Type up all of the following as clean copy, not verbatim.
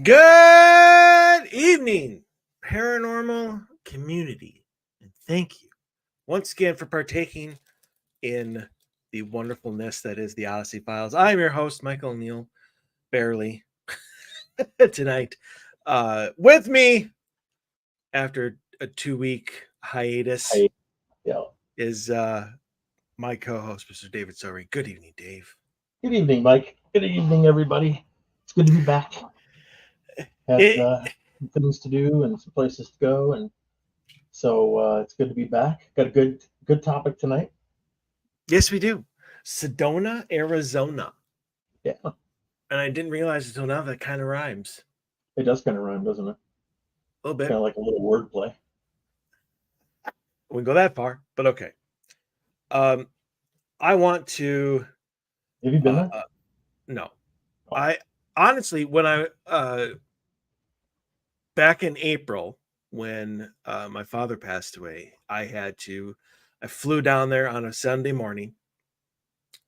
Good evening, paranormal community, and thank you once again for partaking in the wonderfulness that is the Odyssey Files. I'm your host, Michael Neal, barely tonight. With me after a 2-week hiatus Hey, yeah. is my co-host, Mr. David Sorry. Good evening, Dave. Good evening, Mike. Good evening, everybody. It's good to be back. Had It, some things to do and some places to go, and so it's good to be back. Got a good topic tonight. yes, we do. Sedona, Arizona. Yeah, And I didn't realize until now that kind of rhymes it does kind of rhyme, doesn't it? a little Kind bit. of like a little wordplay. We go that far, but okay. Um, I want to. Have you been there? Uh, no, Oh, I honestly, when I back in April when my father passed away, I had to. I flew down there on a Sunday morning,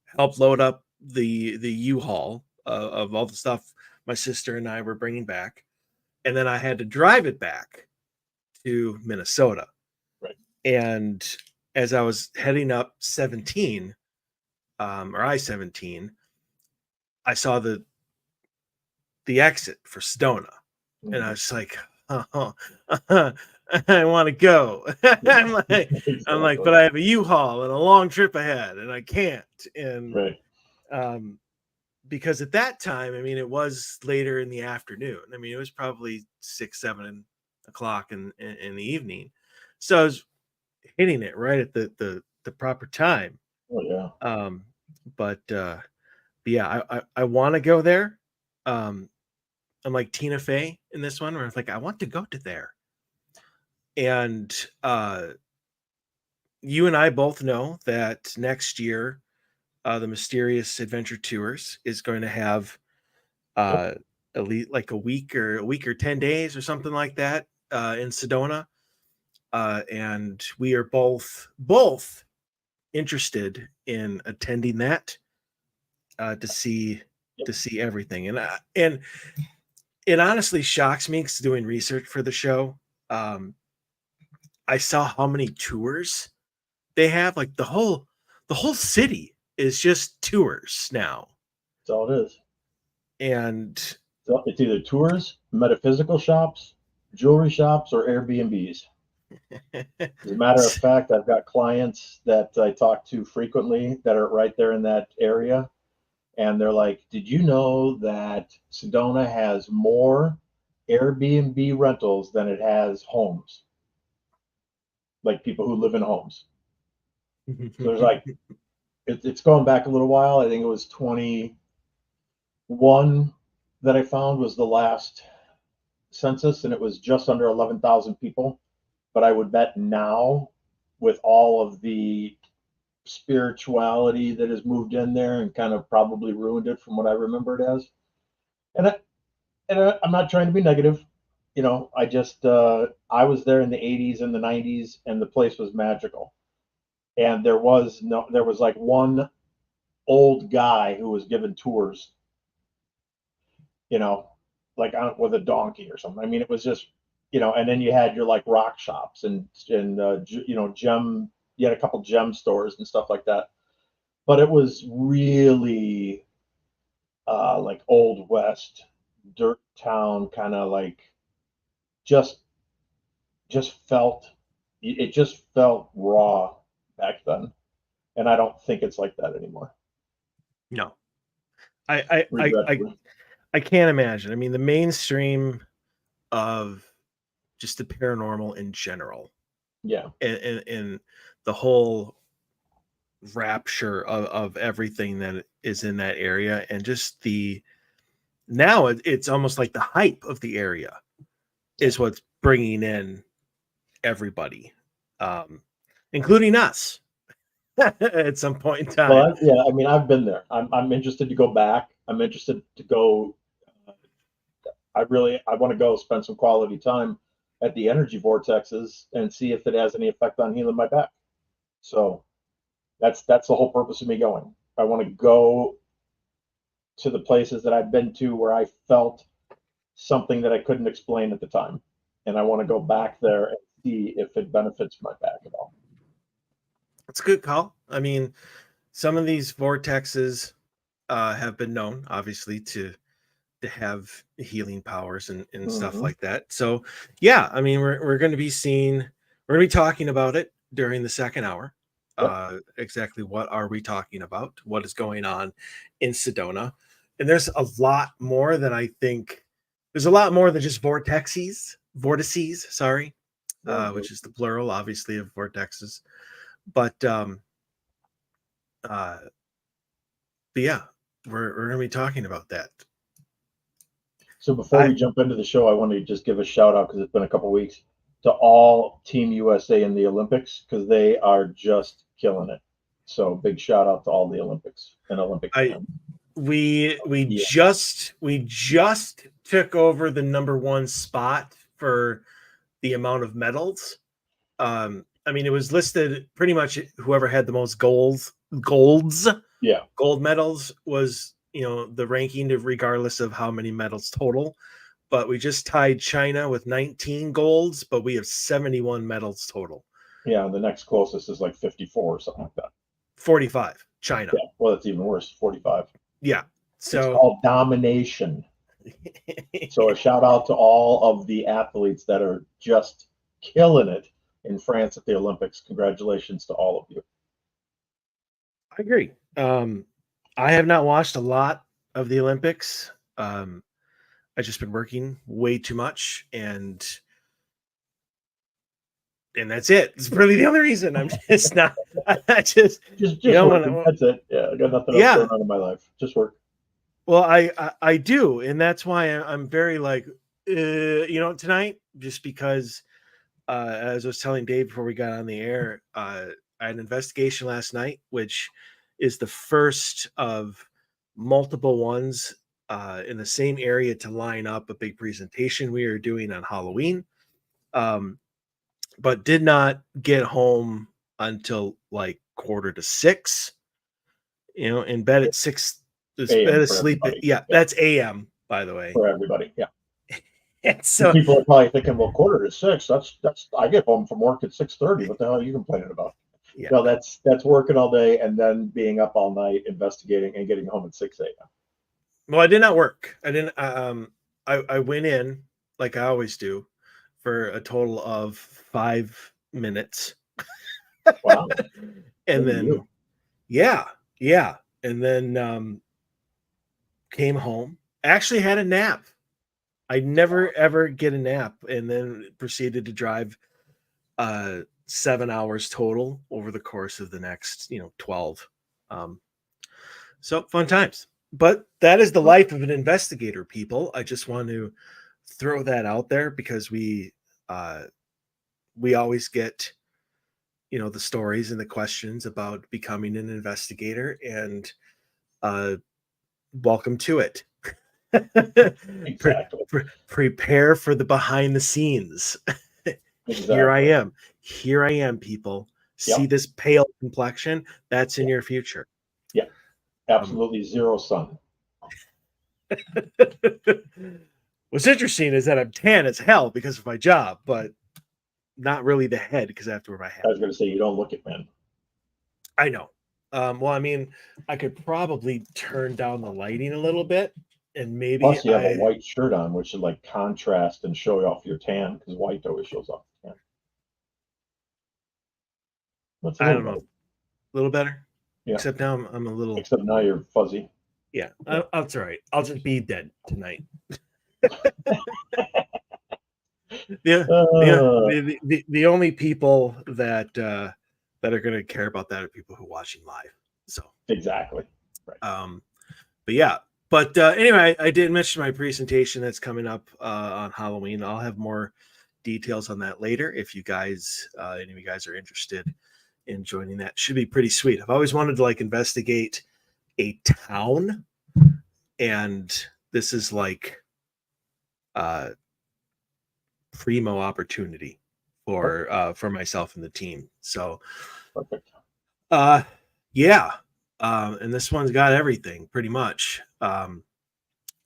helped load up the U-Haul of all the stuff my sister and I were bringing back, and then I had to drive it back to Minnesota. right. And as I was heading up 17, or I-17, I saw the exit for Sedona, and I Mhm. was like, "Oh, I want to go." Yeah, I'm like, but exactly. I have a U-Haul and a long trip ahead, and I can't. And Right. um, because at that time, I mean, it was later in the afternoon. I mean, it was probably 6, 7 o'clock in the evening, so I was hitting it right at the proper time. Oh yeah. Um, but yeah, I want to go there. Um, I'm like Tina Fey in this one, where it's like I want to go to there. And you and I both know that next year, the Mysterious Adventure Tours is going to have Yep. uh, at least like a week or 10 days or something like that in Sedona, and we are both interested in attending that to see Yep. everything. And it honestly shocks me because doing research for the show, um, I saw how many tours they have. Like the whole city is just tours now, That's all it is. and So it's either tours, metaphysical shops, jewelry shops, or Airbnbs. As a matter of fact, I've got clients that I talk to frequently that are right there in that area, and they're like, "Did you know that Sedona has more Airbnb rentals than it has homes? Like people who live in homes." So there's like, it's going back a little while. I think it was 21 that I found was the last census, and it was just under 11,000 people. But I would bet now, with all of the spirituality that has moved in there and kind of probably ruined it from what I remember it as. And I'm not trying to be negative. I just I was there in the 80s and the 90s, and the place was magical. And there was like one old guy who was giving tours, you know, like with a donkey or something. I mean, it was just, and then you had your like rock shops and gem. You had a couple gem stores and stuff like that. But it was really like old west dirt town, kind of like just just felt it just felt raw back then, and I don't think it's like that anymore, no, I, I I I regretfully. I can't imagine. I mean, the mainstream of just the paranormal in general, Yeah, and the whole rapture of everything that is in that area, and just the now it's almost like the hype of the area yeah. is what's bringing in everybody, um, including us at some point in time. Yeah, I mean, I've been there. I'm interested to go back. I'm interested to go. I want to go spend some quality time at the energy vortexes and see if it has any effect on healing my back. So that's the whole purpose of me going. I want to go to the places that I've been to where I felt something that I couldn't explain at the time. And I want to go back there and see if it benefits my back at all. It's a good call. I mean, some of these vortexes have been known, obviously, to have healing powers and stuff Mhm. like that. So, yeah, I mean, we're going to be we're going to be talking about it during the second hour. Yep. Exactly what are we talking about? What is going on in Sedona? And there's a lot more than I think. There's a lot more than just vortices, sorry, which is the plural, obviously, of vortexes. But uh, but yeah, we're going to be talking about that. So before I we jump into the show, I want to just give a shout out because it's been a couple weeks to all Team USA in the Olympics because they are just killing it. So big shout out to all the Olympics and Olympic I fans. we Yeah. just took over the number one spot for the amount of medals. I mean, it was listed pretty much whoever had the most golds, Yeah. gold medals was, the ranking regardless of how many medals total. But we just tied China with 19 golds, but we have 71 medals total. Yeah. The next closest is like 54 or something like that. 45, China. Yeah. Well, that's even worse. 45. Yeah. It's So called domination. So a shout out to all of the athletes that are just killing it in France at the Olympics. Congratulations to all of you. I agree. I have not watched a lot of the Olympics. I've just been working way too much, and that's it. It's really the only reason. I'm just not. I just Just working. when That's it. Yeah, I got nothing else yeah. going on in my life. Just work. Well, I do, and that's why I'm very like tonight, just because as I was telling Dave before we got on the air, I had an investigation last night, which is the first of multiple ones in the same area to line up a big presentation we are doing on Halloween. But did not get home until like 5:45. In bed at 6, is bed AM for asleep at, everybody. yeah, Yeah, that's AM, by the way. for everybody. Yeah. And And so people are probably thinking, well, 5:45. That's. I get home from work at 6:30. What the hell are you complaining about? yeah. No, that's working all day and then being up all night investigating and getting home at 6 a.m. Well, I did not work. I didn't. I went in like I always do for a total of 5 minutes, Wow. and Look at then you. yeah, and then came home. Actually, had a nap. I never ever get a nap, and then proceeded to drive 7 hours total over the course of the next 12. So fun times. But that is the life of an investigator, people. I just want to throw that out there because we always get the stories and the questions about becoming an investigator, and welcome to it. Exactly. Prepare for the behind the scenes. Here I Exactly. am. Here I am, people. See Yep. this pale complexion? That's in Yeah. your future. Yeah. Um, Absolutely zero sun. What's interesting is that I'm tan as hell because of my job, but not really the head because I have to wear my hat. I was going to say you don't look it, man. I know. Well, I mean, I could probably turn down the lighting a little bit, and maybe Plus, you have a white shirt on, which should like contrast and show off your tan because white always shows off the tan. That's a I little don't know, better. a little better. Yeah. Except now I'm a little. Except now you're fuzzy. Yeah, that's all right. I'll just be dead tonight. Yeah, Uh, the only people that are going to care about that are people who are watching live. So exactly. Right. But yeah. But anyway, I did mention my presentation that's coming up on Halloween. I'll have more details on that later if you guys, any of you guys are interested in joining that. Should be pretty sweet. I've always wanted to like investigate a town, and this is like primo opportunity for myself and the team. So Perfect. yeah. And this one's got everything pretty much.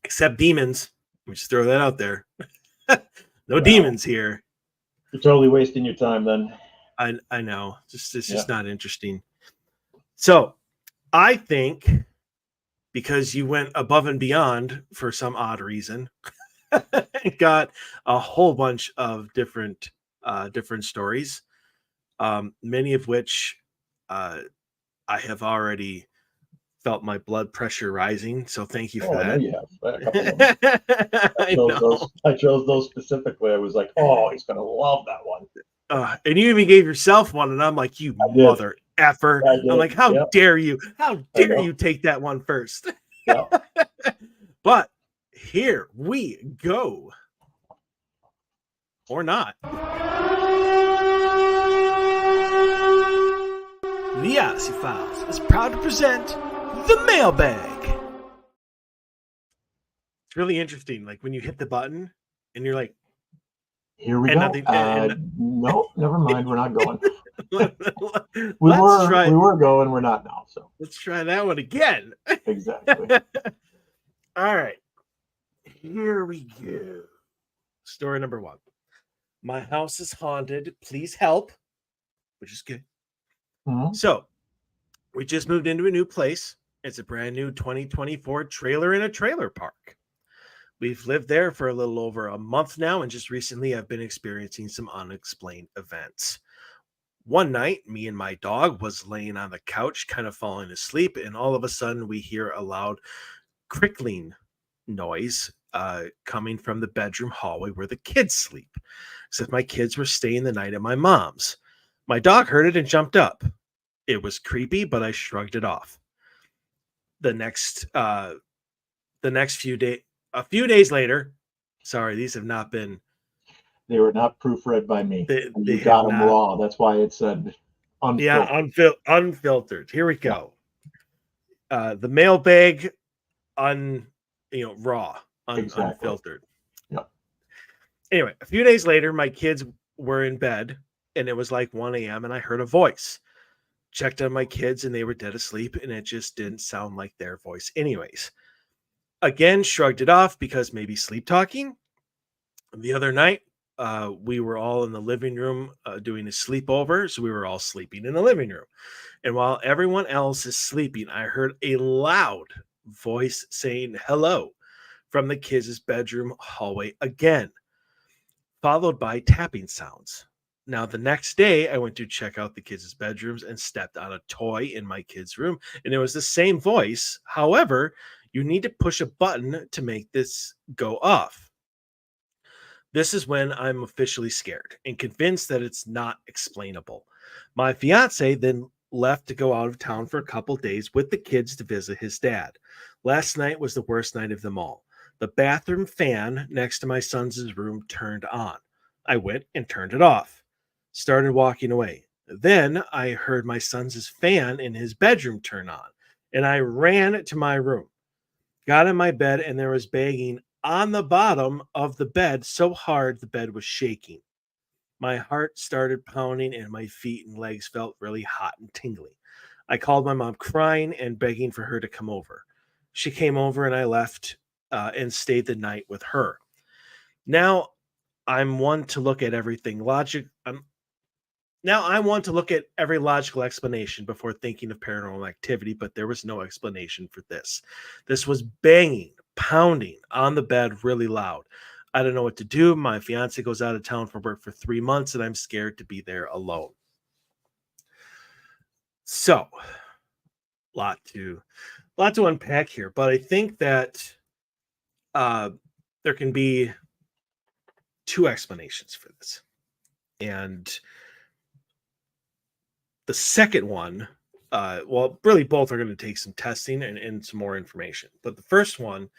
Except demons. me just throw that out there. No Wow. demons here. You're totally wasting your time then. I know. It's just not interesting. So I think because you went above and beyond for some odd reason, got a whole bunch of different stories, many of which I have already felt my blood pressure rising. So thank you for I know that. you have a couple of them. I chose those specifically. I was like, oh, he's gonna love that one. And you even gave yourself one, and I'm like, you mother effer. I'm like, how dare you? How dare you take that one first? Yeah. But here we go. Or not. The Odyssey Files is proud to present the Mailbag. It's really interesting. Like when you hit the button and you're like, here we go. No, never mind. We're not going. We were going. We're not now. So let's try that one again. Exactly. All right. Here we go. Story number 1. My house is haunted. Please help. Which is good. Mm-hmm. So we just moved into a new place. It's a brand new 2024 trailer in a trailer park. We've lived there for a little over a month now, and just recently I've been experiencing some unexplained events. One night, me and my dog was laying on the couch, kind of falling asleep, and all of a sudden we hear a loud crickling noise coming from the bedroom hallway where the kids sleep. Except my kids were staying the night at my mom's. My dog heard it and jumped up. It was creepy, but I shrugged it off. The next a few days later, sorry, these have not been. They were not proofread by me. They got them raw. That's why it said unfiltered. Yeah, unfiltered. Here we go. The mailbag, raw, unfiltered. Yeah. Anyway, a few days later, my kids were in bed, and it was like 1 a.m. and I heard a voice. Checked on my kids, and they were dead asleep, and it just didn't sound like their voice. Anyways, again, shrugged it off because maybe sleep talking. The other night, we were all in the living room doing a sleepover, so we were all sleeping in the living room. And while everyone else is sleeping, I heard a loud voice saying hello from the kids' bedroom hallway again, followed by tapping sounds. Now, the next day, I went to check out the kids' bedrooms and stepped on a toy in my kids' room, and it was the same voice. However, you need to push a button to make this go off. This is when I'm officially scared and convinced that it's not explainable. My fiance then left to go out of town for a couple days with the kids to visit his dad. Last night was the worst night of them all. The bathroom fan next to my son's room turned on. I went and turned it off. Started walking away. Then I heard my son's fan in his bedroom turn on, and I ran to my room. Got in my bed, and there was banging on the bottom of the bed so hard the bed was shaking. My heart started pounding, and my feet and legs felt really hot and tingly. I called my mom crying and begging for her to come over. She came over, and I left and stayed the night with her. Now, I'm one to look at everything I want to look at every logical explanation before thinking of paranormal activity, but there was no explanation for this. This was banging, pounding on the bed really loud. I don't know what to do. My fiance goes out of town for work for 3 months, and I'm scared to be there alone. So, lot to unpack here, but I think that there can be 2 explanations for this. And the second one, really both are going to take some testing and some more information. But the first one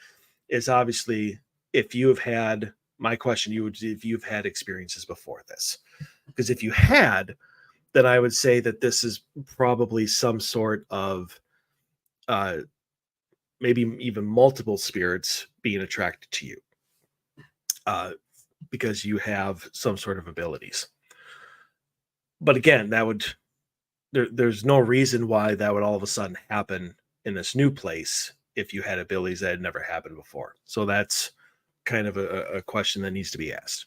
is obviously if you have had, my question, if you've had experiences before this. Because if you had, then I would say that this is probably some sort of maybe even multiple spirits being attracted to you because you have some sort of abilities. But again, there's no reason why that would all of a sudden happen in this new place if you had abilities that had never happened before. So that's kind of a question that needs to be asked.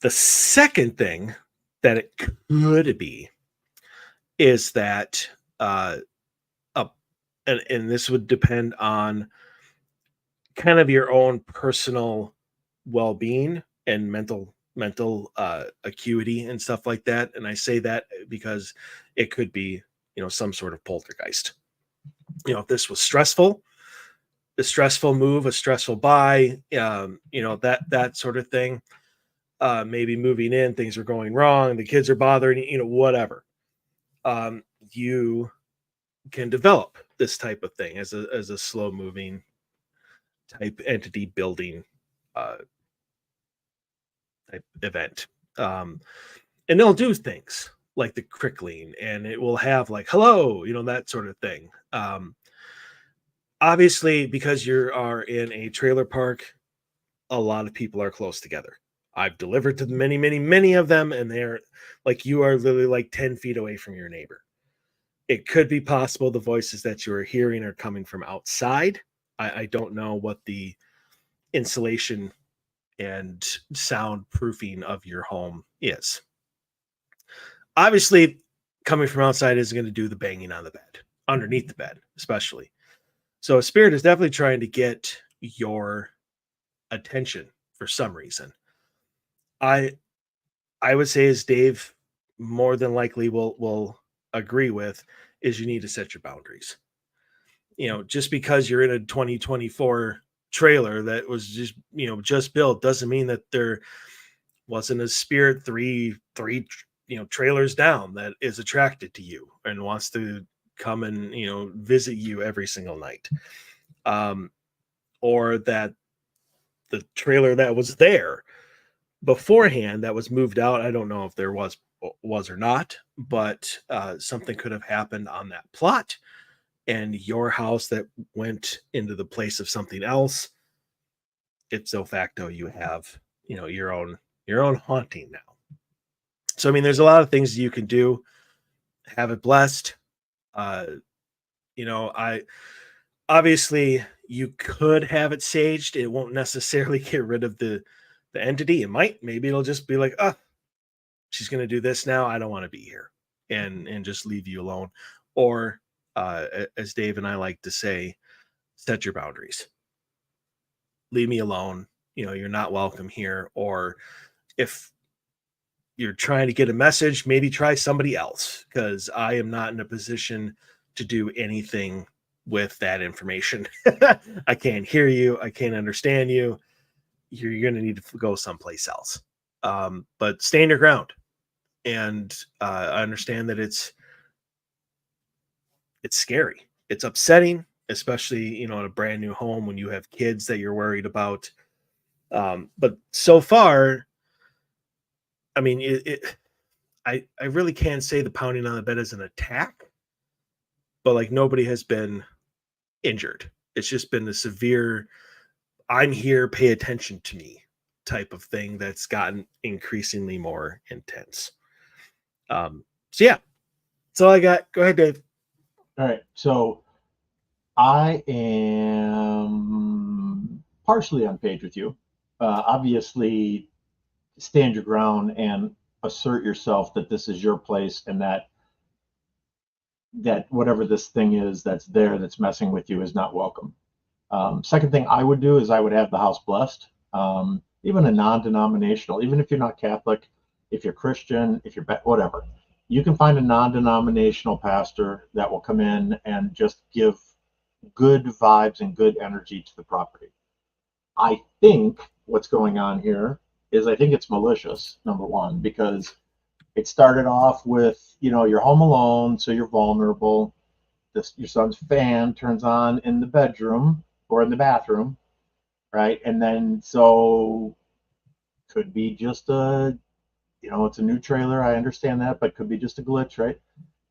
The second thing that it could be is that and this would depend on kind of your own personal well-being and mental acuity and stuff like that. And I say that because it could be, some sort of poltergeist. If this was stressful, a stressful move, a stressful buy, that sort of thing. Maybe moving in, things are going wrong, the kids are bothering you, whatever. You can develop this type of thing as a slow moving type entity building type event. And they'll do things like the crickling, and it will have like hello, that sort of thing. Obviously, because you are in a trailer park, a lot of people are close together. I've delivered to many, many, many of them, and they're like, you are literally like 10 feet away from your neighbor. It could be possible the voices that you are hearing are coming from outside. I don't know what the insulation and soundproofing of your home is. Obviously, coming from outside isn't going to do the banging on the bed, underneath the bed, especially. So a spirit is definitely trying to get your attention for some reason. I would say, as Dave more than likely will agree with, is you need to set your boundaries. Just because you're in a 2024 trailer that was just built doesn't mean that there wasn't a spirit three trailers down that is attracted to you and wants to come and visit you every single night. Or that the trailer that was there beforehand that was moved out, I don't know if there was or not, but something could have happened on that plot, and your house that went into the place of something else, ipso facto, you have your own haunting now. So I mean, there's a lot of things you can do. Have it blessed. I obviously you could have it saged. It won't necessarily get rid of the entity. It might. Maybe it'll just be like, she's going to do this now. I don't want to be here, and just leave you alone. Or as Dave and I like to say, set your boundaries. Leave me alone. You're not welcome here. Or if you're trying to get a message, maybe try somebody else, because I am not in a position to do anything with that information. I can't hear you. I can't understand you. You're going to need to go someplace else. But stand your ground. And I understand that it's scary. It's upsetting, especially, in a brand new home when you have kids that you're worried about. But so far, I mean, I really can't say the pounding on the bed is an attack, but like nobody has been injured. It's just been a severe, I'm here, pay attention to me type of thing that's gotten increasingly more intense. So yeah, that's all I got. Go ahead, Dave. All right. So I am partially on page with you. Obviously, stand your ground and assert yourself that this is your place, and that whatever this thing is that's there that's messing with you is not welcome. Second thing I would do is I would have the house blessed. Even a non-denominational, even if you're not Catholic, if you're Christian, if you're whatever, you can find a non-denominational pastor that will come in and just give good vibes and good energy to the property. I think what's going on here is I think it's malicious, number one, because it started off with, you're home alone, so you're vulnerable. Your son's fan turns on in the bedroom or in the bathroom, right? And then so could be just it's a new trailer, I understand that, but could be just a glitch, right?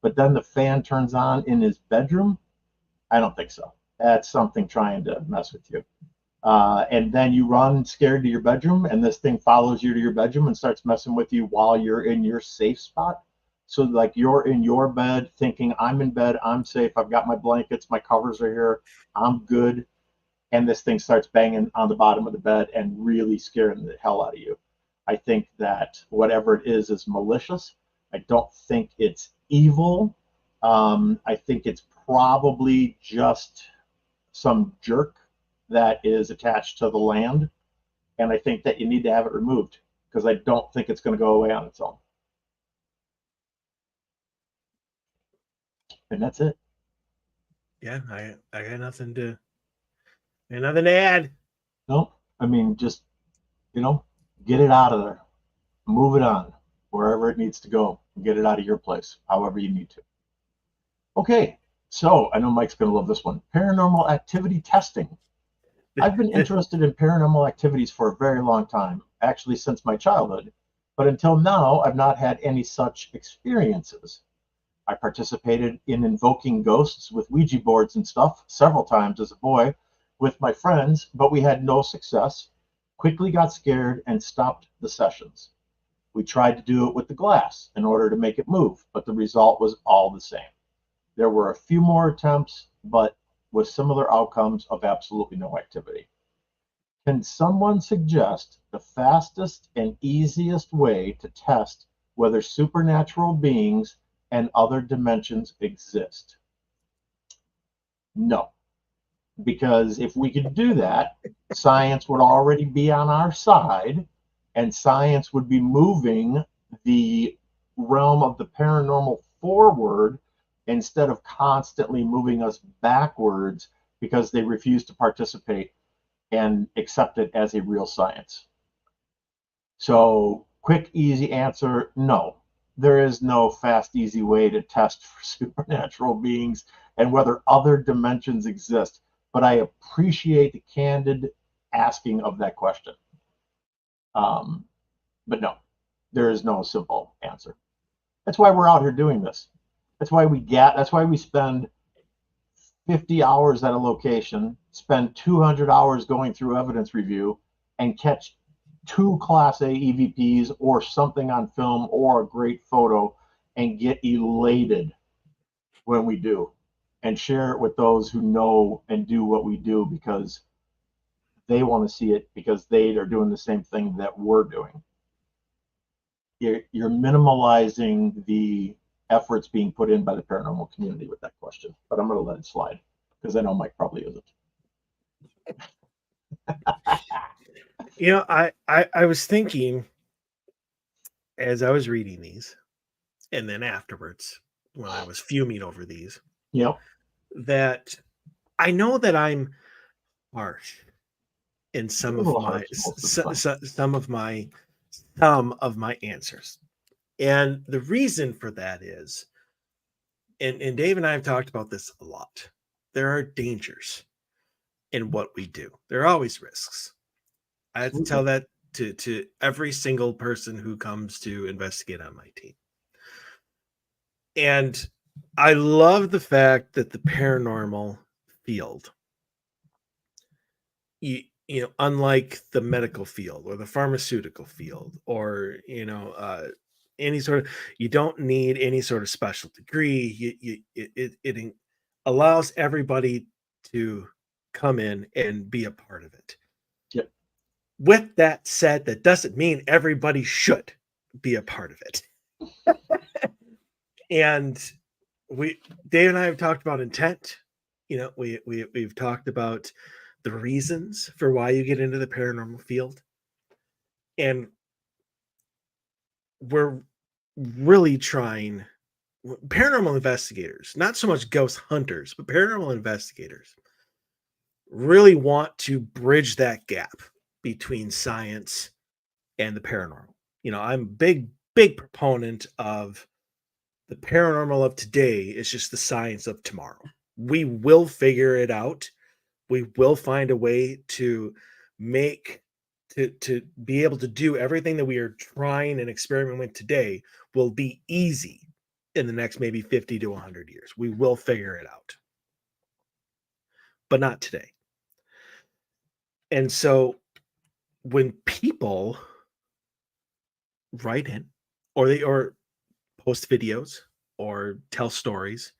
But then the fan turns on in his bedroom. I don't think so. That's something trying to mess with you. And then you run scared to your bedroom, and this thing follows you to your bedroom and starts messing with you while you're in your safe spot. So like you're in your bed thinking, I'm in bed, I'm safe, I've got my blankets, my covers are here, I'm good. and this thing starts banging on the bottom of the bed and really scaring the hell out of you. I think that whatever it is malicious. I don't think it's evil. I think it's probably just some jerk that is attached to the land. And I think that you need to have it removed because I don't think it's going to go away on its own. And that's it. Yeah, I got nothing to add. No, I mean, just, get it out of there. Move it on wherever it needs to go. Get it out of your place, however you need to. Okay, so I know Mike's going to love this one. Paranormal activity testing. I've been interested in paranormal activities for a very long time, actually since my childhood, but until now, I've not had any such experiences. I participated in invoking ghosts with Ouija boards and stuff several times as a boy with my friends, but we had no success, quickly got scared, and stopped the sessions. We tried to do it with the glass in order to make it move, but the result was all the same. There were a few more attempts, but with similar outcomes of absolutely no activity. Can someone suggest the fastest and easiest way to test whether supernatural beings and other dimensions exist? No, because if we could do that, science would already be on our side, and science would be moving the realm of the paranormal forward instead of constantly moving us backwards because they refuse to participate and accept it as a real science. So, quick, easy answer, no. There is no fast, easy way to test for supernatural beings and whether other dimensions exist. But I appreciate the candid asking of that question. But no, there is no simple answer. That's why we're out here doing this. That's why we spend 50 hours at a location, spend 200 hours going through evidence review, and catch 2 Class A EVPs or something on film or a great photo and get elated when we do and share it with those who know and do what we do because they want to see it because they are doing the same thing that we're doing. You're minimalizing the efforts being put in by the paranormal community with that question, but I'm going to let it slide because I know Mike probably isn't. I was thinking as I was reading these, and then afterwards, when I was fuming over these, that I know that I'm harsh in some of my answers, and the reason for that is, and Dave and I have talked about this a lot. There are dangers in what we do. There are always risks. I have to tell that to every single person who comes to investigate on my team. And I love the fact that the paranormal field, unlike the medical field or the pharmaceutical field or, any sort of, you don't need any sort of special degree. It allows everybody to come in and be a part of it. Yep. With that said, that doesn't mean everybody should be a part of it. And Dave and I have talked about intent. We've talked about the reasons for why you get into the paranormal field. And we're really trying, paranormal investigators, not so much ghost hunters, but paranormal investigators really want to bridge that gap between science and the paranormal. I'm a big proponent of the paranormal of today is just the science of tomorrow. We will figure it out. We will find a way to be able to do everything that we are trying and experimenting with today will be easy in the next maybe 50 to 100 years. We will figure it out. But not today. And so when people write in or post videos or tell stories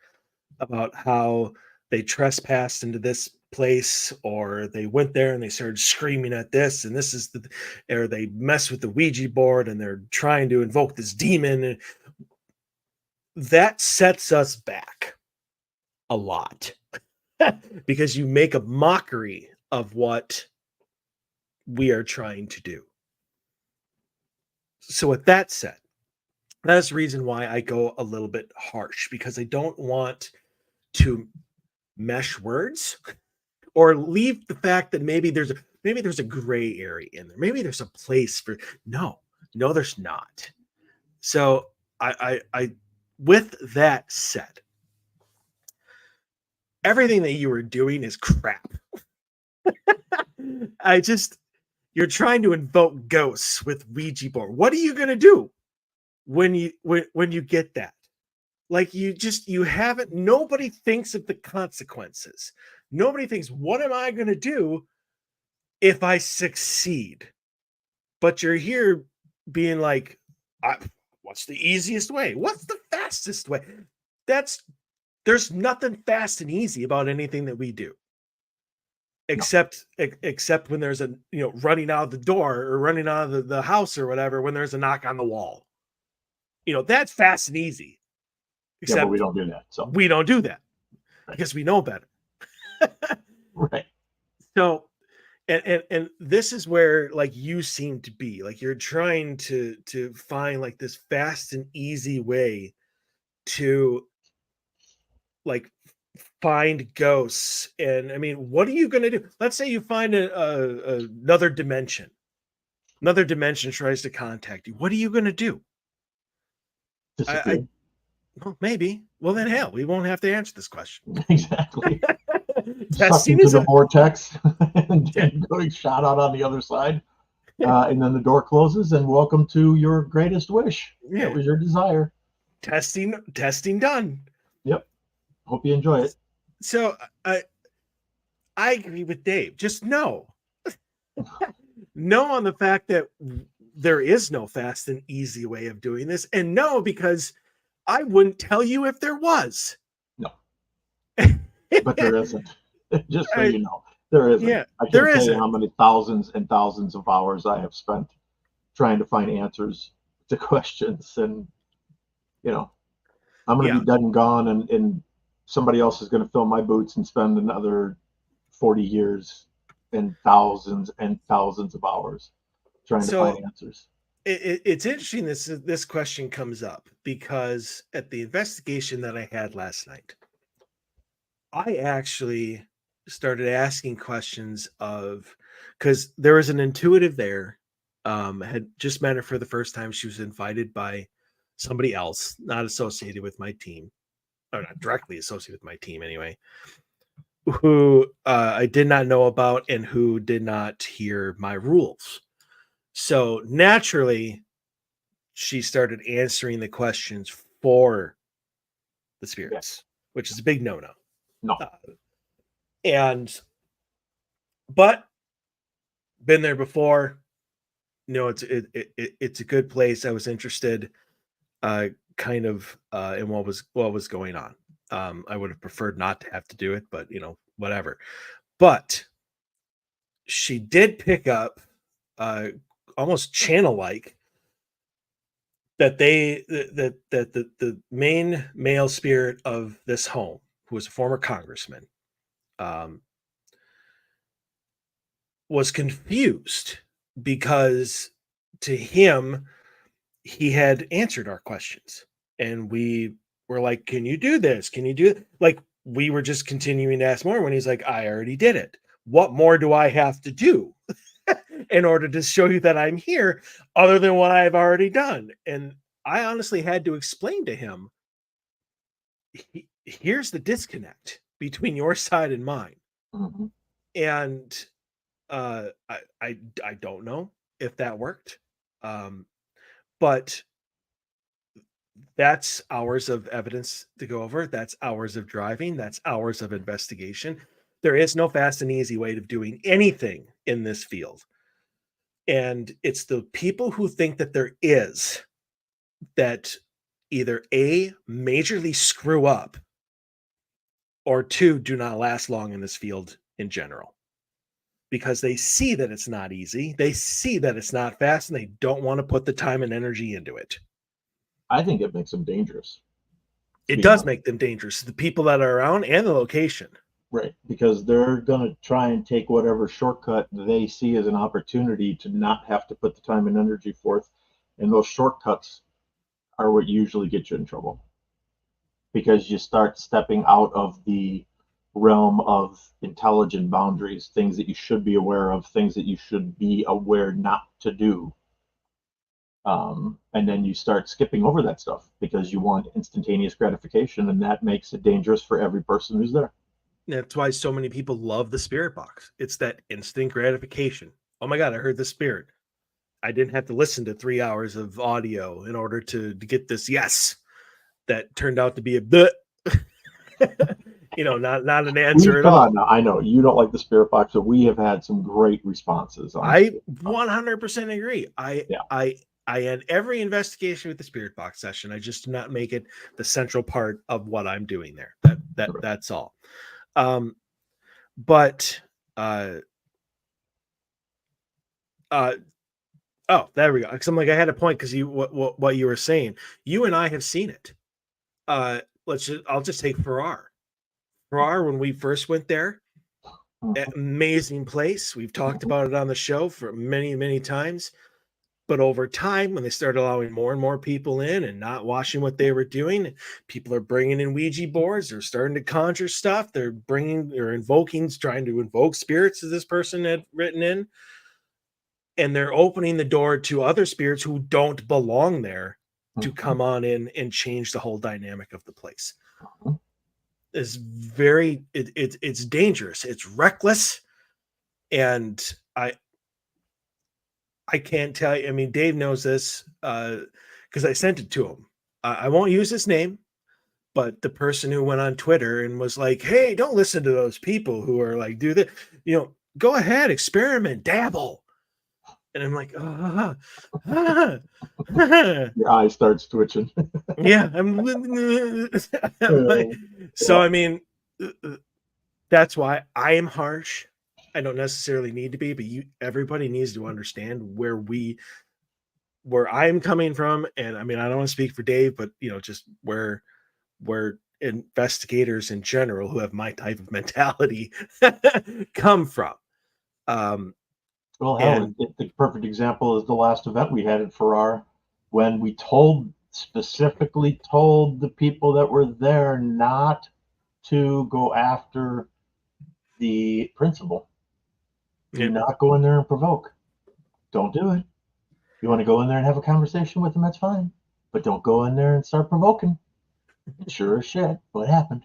about how they trespassed into this place, or they went there and they started screaming at this, and this is the, or they mess with the Ouija board and they're trying to invoke this demon. And that sets us back a lot because you make a mockery of what we are trying to do. So with that said, that's the reason why I go a little bit harsh, because I don't want to mesh words or leave the fact that maybe there's a gray area in there. Maybe there's a place for no, there's not. So I with that said, everything that you were doing is crap. You're trying to invoke ghosts with Ouija board. What are you gonna do when you get that? Like you haven't. Nobody thinks of the consequences. Nobody thinks, what am I gonna do if I succeed? But you're here being like, what's the easiest way? What's the fastest way? There's nothing fast and easy about anything that we do. Except when there's a running out of the door or running out of the house or whatever, when there's a knock on the wall. That's fast and easy. Except but we don't do that. So we don't do that because we know better. Right. So and this is where like you seem to be, like you're trying to find like this fast and easy way to like find ghosts. And I mean, what are you going to do? Let's say you find another dimension. Another dimension tries to contact you. What are you going to do? Disappear. Well, maybe. Well, then hell, we won't have to answer this question. Exactly. Testing into the vortex and going shot out on the other side. And then the door closes and welcome to your greatest wish. Yeah. That was your desire. Testing done. Yep. Hope you enjoy it. So I agree with Dave. Just no. No on the fact that there is no fast and easy way of doing this. And no, because I wouldn't tell you if there was. No. But there isn't. Just so you know. There isn't. Yeah, I can't tell you how many thousands and thousands of hours I have spent trying to find answers to questions. And, I'm going to be dead and gone, and somebody else is going to fill my boots and spend another 40 years and thousands of hours trying to find answers. It's interesting this question comes up because at the investigation that I had last night, I actually started asking questions because there was an intuitive there, had just met her for the first time. She was invited by somebody else, not associated with my team, or not directly associated with my team anyway, who I did not know about and who did not hear my rules. So naturally, she started answering the questions for the spirits, which is a big no-no. No. But been there before. It's a good place. I was interested kind of in what was going on. I would have preferred not to have to do it, but whatever. But she did pick up almost channel like that the main male spirit of this home, who was a former congressman, was confused because to him, he had answered our questions. And we were like, can you do this? Can you do it? Like, we were just continuing to ask more when he's like, I already did it. What more do I have to do in order to show you that I'm here other than what I've already done? And I honestly had to explain to him, here's the disconnect between your side and mine. Mm-hmm. And I don't know if that worked. But that's hours of evidence to go over. That's hours of driving. That's hours of investigation. There is no fast and easy way of doing anything in this field. And it's the people who think that there is that either A, majorly screw up, or two do not last long in this field in general, because they see that it's not easy. They see that it's not fast, and they don't want to put the time and energy into it. I think it makes them dangerous. It does make them dangerous, the people that are around and the location. Right, because they're going to try and take whatever shortcut they see as an opportunity to not have to put the time and energy forth. And those shortcuts are what usually get you in trouble, because you start stepping out of the realm of intelligent boundaries, things that you should be aware of, things that you should be aware not to do. And then you start skipping over that stuff because you want instantaneous gratification, and that makes it dangerous for every person who's there. That's why so many people love the spirit box. It's that instant gratification. Oh my God, I heard the spirit. I didn't have to listen to 3 hours of audio in order to get this yes that turned out to be a bleh. Not an answer at all. I know you don't like the spirit box, but we have had some great responses. I 100% agree. Yeah. I end every investigation with the spirit box session. I just do not make it the central part of what I'm doing there. That's all. But oh, there we go. Because I'm like, I had a point because what you were saying. You and I have seen it. I'll just take Farrar. Farrar, when we first went there, amazing place. We've talked about it on the show for many, many times. But over time, when they started allowing more and more people in and not watching what they were doing, people are bringing in Ouija boards. They're starting to conjure stuff. They're trying to invoke spirits, as this person had written in. And they're opening the door to other spirits who don't belong there to come on in and change the whole dynamic of the place. It's it's dangerous. It's reckless. And I can't tell you. I mean, Dave knows this because I sent it to him. I won't use his name, but the person who went on Twitter and was like, "Hey, don't listen to those people who are like, do this. Go ahead, experiment, dabble." And I'm like, your eye starts twitching. Yeah. So, I mean, that's why I am harsh. I don't necessarily need to be, but everybody needs to understand where I'm coming from. And I mean, I don't want to speak for Dave, but just where investigators in general who have my type of mentality come from. Well, the perfect example is the last event we had at Farrar, when we specifically told the people that were there not to go after the principal. Do not go in there and provoke. Don't do it. You want to go in there and have a conversation with them, that's fine. But don't go in there and start provoking. Sure as shit, what happened?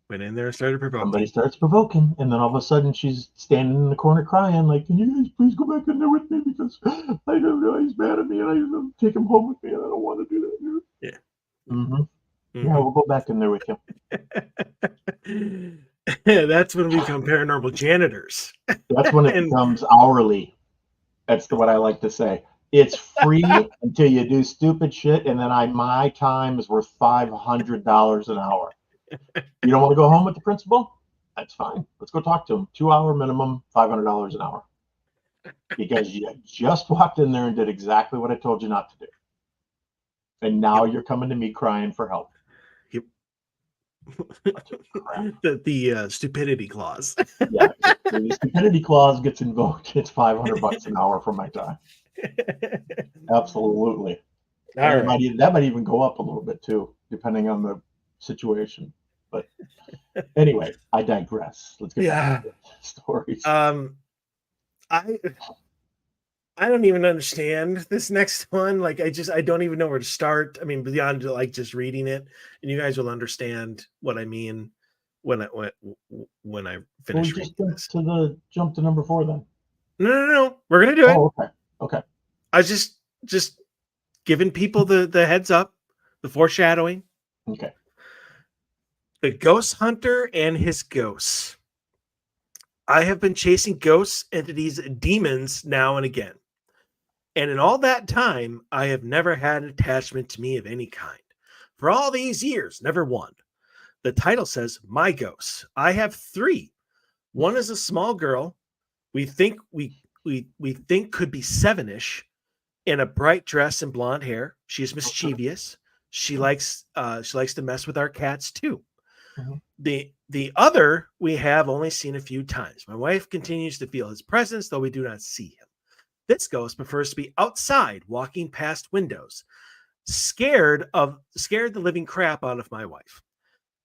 Went in there and started provoking. Somebody starts provoking, and then all of a sudden she's standing in the corner crying, like, "Can you guys please go back in there with me, because I don't know, he's mad at me, and I don't take him home with me, and I don't want to do that." Yeah. Mm-hmm. Yeah, we'll go back in there with you. That's when we become paranormal janitors. That's when it becomes hourly. That's what I like to say. It's free until you do stupid shit, and then my time is worth $500 an hour. You don't want to go home with the principal? That's fine. Let's go talk to him. 2-hour minimum, $500 an hour. Because you just walked in there and did exactly what I told you not to do. And now you're coming to me crying for help. The stupidity clause. Yeah, the stupidity clause gets invoked. It's $500 an hour for my time. Absolutely. That might even go up a little bit too, depending on the situation. But anyway, I digress. Let's get back to the stories. I don't even understand this next one. Like, I don't even know where to start. I mean, beyond like just reading it, and you guys will understand what I mean when I finish reading this. Jump to number 4 then. No. We're gonna do it. Oh, okay. I was just giving people the heads up, the foreshadowing. Okay. The ghost hunter and his ghosts. I have been chasing ghosts, entities, demons now and again. And in all that time, I have never had an attachment to me of any kind. For all these years, never one. The title says My Ghosts. I have 3. One is a small girl we think could be 7-ish, in a bright dress and blonde hair. She's mischievous. She likes to mess with our cats too. Mhm. The other we have only seen a few times. My wife continues to feel his presence, though we do not see him. This ghost prefers to be outside, walking past windows, scared the living crap out of my wife.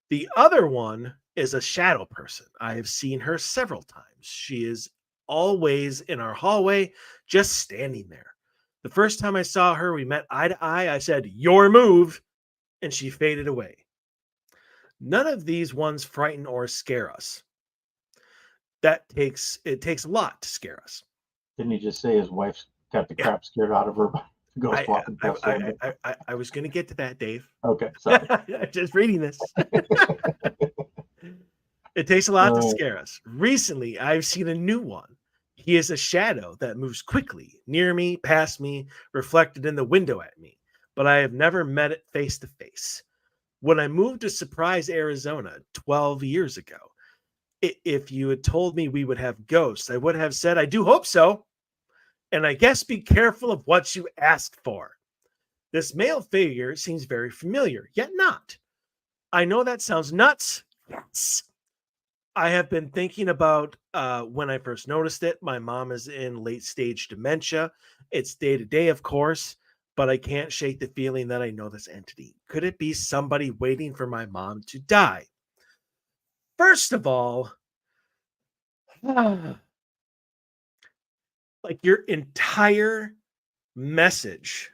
The other one is a shadow person. I have seen her several times. She is always in our hallway, just standing there. The first time I saw her, we met eye to eye. I said, "Your move," and she faded away. None of these ones frighten or scare us. It takes a lot to scare us. Didn't he just say his wife got the Yeah. crap scared out of her by the ghost I walking I past the window? I was going to get to that, Dave. Okay, sorry. Just reading this. It takes a lot to Uh, scare us. Recently, I've seen a new one. He is a shadow that moves quickly, near me, past me, reflected in the window at me, but I have never met it face to face. When I moved to Surprise, Arizona 12 years ago, if you had told me we would have ghosts, I would have said, I do hope so. And I guess be careful of what you ask for. This male figure seems very familiar, yet not. I know that sounds nuts. Yes. I have been thinking about when I first noticed it. My mom is in late stage dementia. It's day to day, of course, but I can't shake the feeling that I know this entity. Could it be somebody waiting for my mom to die? First of all, like your entire message,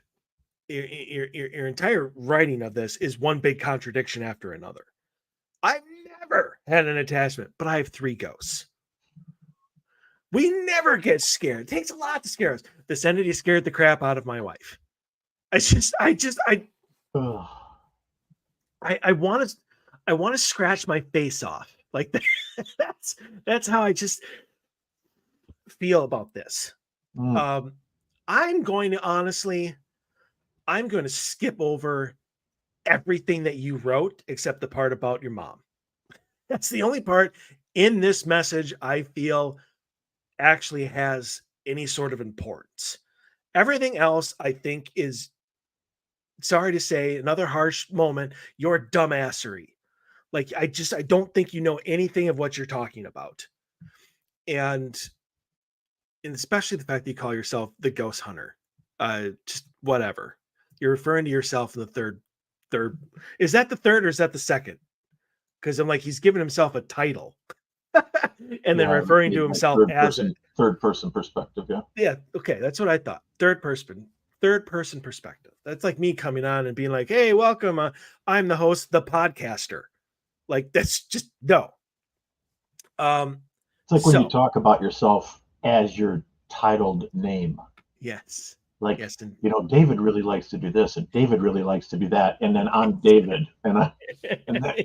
your entire writing of this is one big contradiction after another. I've never had an attachment, but I have 3 ghosts. We never get scared. It takes a lot to scare us. This entity scared the crap out of my wife. I want to scratch my face off. Like that's how I just feel about this. mm, I'm going to skip over everything that you wrote except the part about your mom. That's the only part in this message I feel actually has any sort of importance. Everything else I think is, sorry to say, another harsh moment, your dumbassery. Like I don't think you know anything of what you're talking about. And especially the fact that you call yourself the ghost hunter. Just whatever. You're referring to yourself in the third. Is that the third or is that the second? Because I'm like, he's giving himself a title and then yeah, referring to like himself as it. third person perspective. Yeah. Yeah, okay, that's what I thought. Third person perspective. That's like me coming on and being like, "Hey, welcome. I'm the host, the podcaster." Like that's just no. It's like when you So talk about yourself as your titled name. yes, Like, yes, and David really likes to do this, and David really likes to do that, and then I'm David, and that,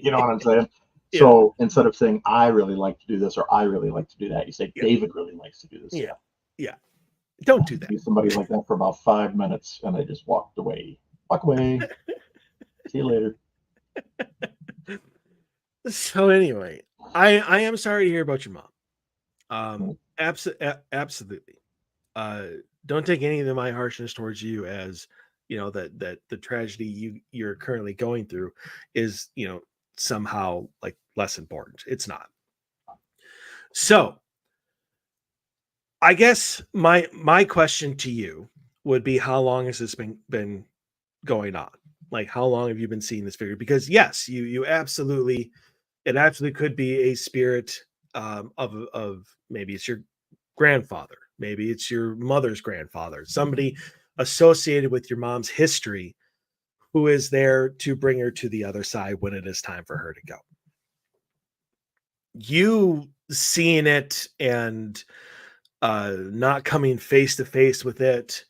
you know what I'm saying? yeah, So instead of saying I really like to do this or I really like to do that, you say yeah, David really likes to do this. yeah, Yeah. yeah. Don't do I that. knew somebody like that for about 5 minutes, and I just walked away. Walk away. See you later. So anyway, I am sorry to hear about your mom. Absolutely. Uh, don't take any of my harshness towards you as that the tragedy you're currently going through is somehow like less important. It's not. So I guess my question to you would be, how long has this been going on? Like, how long have you been seeing this figure? Because yes, you absolutely, it absolutely could be a spirit of maybe it's your grandfather, maybe it's your mother's grandfather, somebody associated with your mom's history who is there to bring her to the other side when it is time for her to go. You seeing it and not coming face to face with it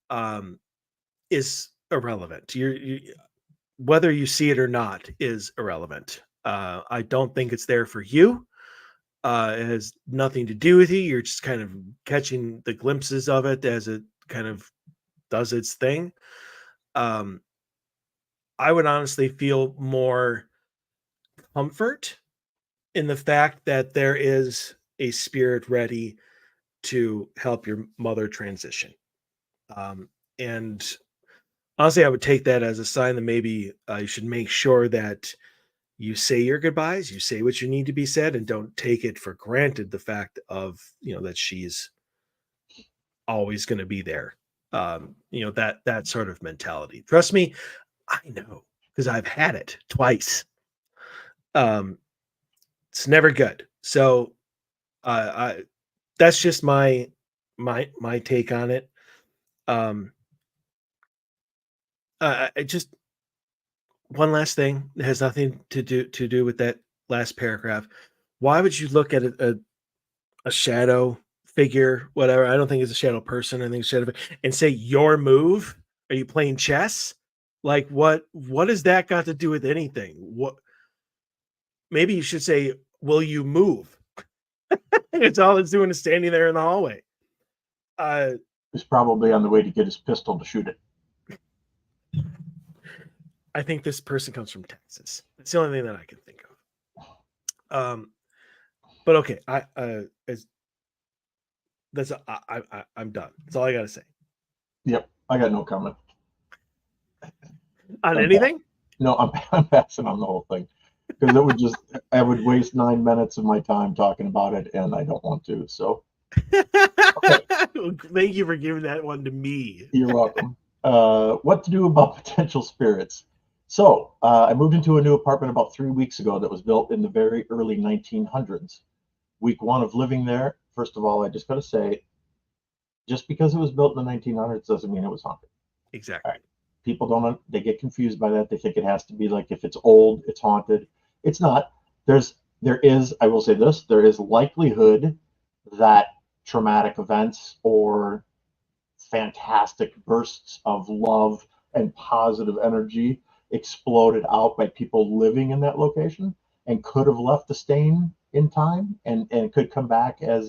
um, is irrelevant. Whether you see it or not is irrelevant. I don't think it's there for you. It has nothing to do with you. You're just kind of catching the glimpses of it as it kind of does its thing. I would honestly feel more comfort in the fact that there is a spirit ready to help your mother transition. And honestly, I would take that as a sign that maybe you should make sure that you say your goodbyes, you say what you need to be said, and don't take it for granted the fact of that she's always going to be there. That sort of mentality. Trust me, I know because I've had it twice. Um, it's never good. So I that's just my take on it. Um, I just one last thing that has nothing to do with that last paragraph. Why would you look at a shadow figure, whatever? I don't think it's a shadow person. I think it's shadow, and say your move. Are you playing chess? Like what has that got to do with anything? What maybe you should say, will you move? It's all it's doing is standing there in the hallway. He's probably on the way to get his pistol to shoot it. I think this person comes from Texas. It's the only thing that I can think of. But okay, I'm done. That's all I got to say. Yep, I got no comment On anything. No, I'm passing on the whole thing because I would waste 9 minutes of my time talking about it, and I don't want to. So, okay. Thank you for giving that one to me. You're welcome. What to do about potential spirits? So, I moved into a new apartment about 3 weeks ago that was built in the very early 1900s. Week one of living there, first of all, I just got to say, just because it was built in the 1900s doesn't mean it was haunted. Exactly. Right. People they get confused by that. They think it has to be like if it's old, it's haunted. It's not. I will say this, there is likelihood that traumatic events or fantastic bursts of love and positive energy exploded out by people living in that location and could have left a stain in time and could come back as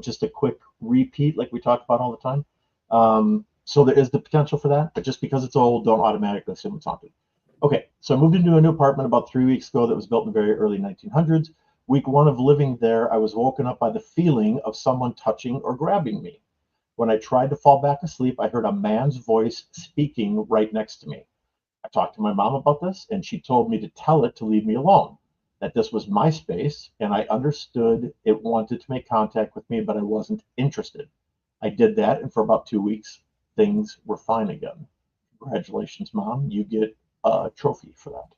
just a quick repeat like we talk about all the time. So there is the potential for that, but just because it's old, don't automatically assume it's haunted. Okay, so I moved into a new apartment about 3 weeks ago that was built in the very early 1900s. Week one of living there, I was woken up by the feeling of someone touching or grabbing me. When I tried to fall back asleep, I heard a man's voice speaking right next to me. I talked to my mom about this, and she told me to tell it to leave me alone, that this was my space, and I understood it wanted to make contact with me, but I wasn't interested. I did that, and for about 2 weeks, things were fine again. Congratulations, Mom. You get a trophy for that.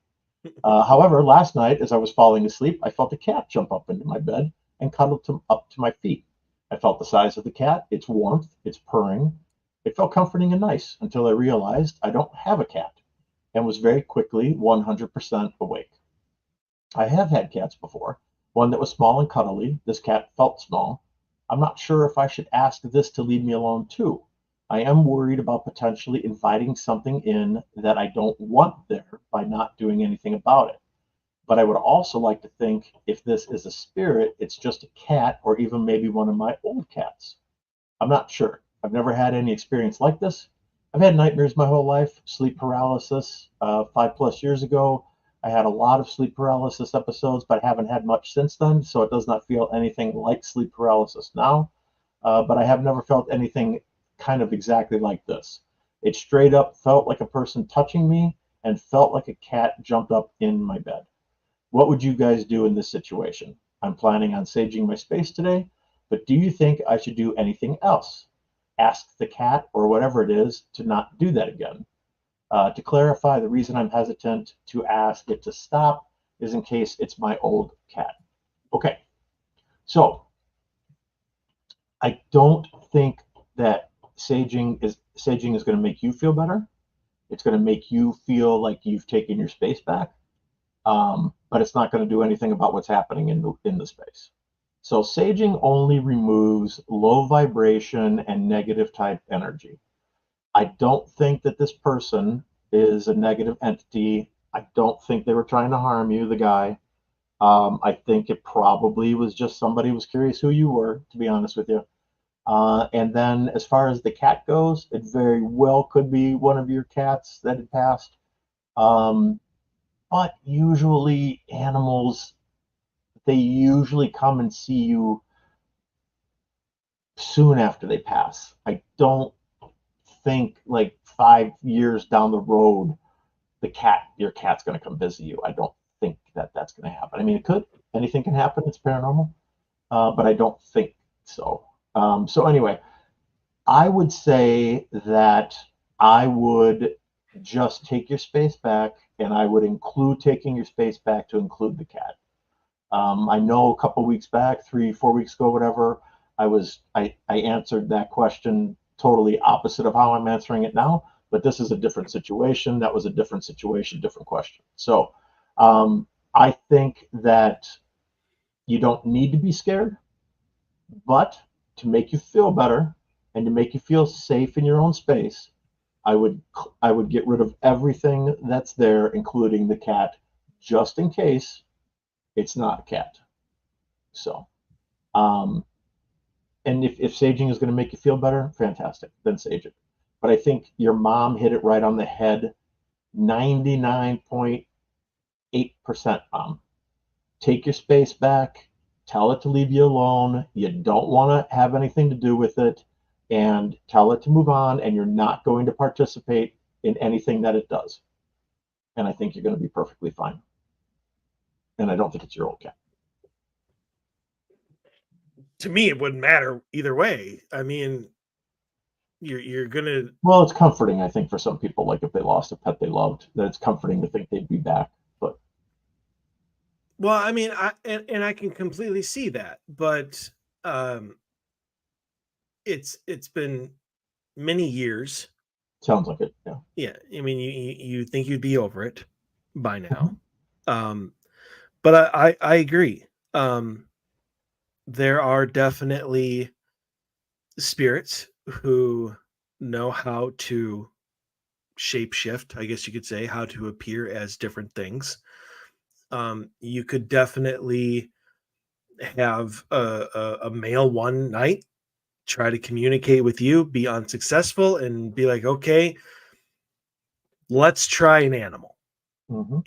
However, last night, as I was falling asleep, I felt a cat jump up into my bed and cuddle up to my feet. I felt the size of the cat, its warmth, its purring. It felt comforting and nice until I realized I don't have a cat and was very quickly 100% awake. I have had cats before, one that was small and cuddly. This cat felt small. I'm not sure if I should ask this to leave me alone too. I am worried about potentially inviting something in that I don't want there by not doing anything about it. But I would also like to think if this is a spirit, it's just a cat or even maybe one of my old cats. I'm not sure. I've never had any experience like this. I've had nightmares my whole life, sleep paralysis. 5+ years ago, I had a lot of sleep paralysis episodes, but I haven't had much since then, so it does not feel anything like sleep paralysis now. But I have never felt anything kind of exactly like this. It straight up felt like a person touching me and felt like a cat jumped up in my bed. What would you guys do in this situation? I'm planning on saging my space today, but do you think I should do anything else? Ask the cat or whatever it is to not do that again. To clarify, the reason I'm hesitant to ask it to stop is in case it's my old cat. Okay, so I don't think that saging is going to make you feel better. It's going to make you feel like you've taken your space back. But it's not going to do anything about what's happening in the space. So saging only removes low vibration and negative type energy. I don't think that this person is a negative entity. I don't think they were trying to harm you, the guy. I think it probably was just somebody who was curious who you were, to be honest with you. And then as far as the cat goes, it very well could be one of your cats that had passed. But usually animals, they usually come and see you soon after they pass. I don't think like 5 years down the road, your cat's going to come visit you. I don't think that that's going to happen. I mean, it could. Anything can happen. It's paranormal, but I don't think so. So anyway, I would say that I would just take your space back, and I would include taking your space back to include the cat. I know a couple weeks back, 3, 4 weeks ago, whatever, I answered that question totally opposite of how I'm answering it now. But this is a different situation. That was a different situation, different question. So I think that you don't need to be scared, but to make you feel better and to make you feel safe in your own space, I would get rid of everything that's there, including the cat, just in case it's not a cat. So, um, and if saging is going to make you feel better, fantastic, then sage it. But I think your mom hit it right on the head. 99.8% mom. Take your space back. Tell it to leave you alone. You don't want to have anything to do with it, and tell it to move on. And you're not going to participate in anything that it does. And I think you're going to be perfectly fine. And I don't think it's your old cat. To me, it wouldn't matter either way. I mean, you're gonna. Well, it's comforting, I think, for some people. Like if they lost a pet they loved, that it's comforting to think they'd be back. But Well, I mean, and I can completely see that, but um, it's been many years. sounds like it. Yeah. Yeah, I mean, you think you'd be over it by now, Mhm. but I agree. Um, there are definitely spirits who know how to shapeshift, I guess you could say, how to appear as different things. You could definitely have a male one night try to communicate with you, be unsuccessful, and be like, okay, let's try an animal, Mhm.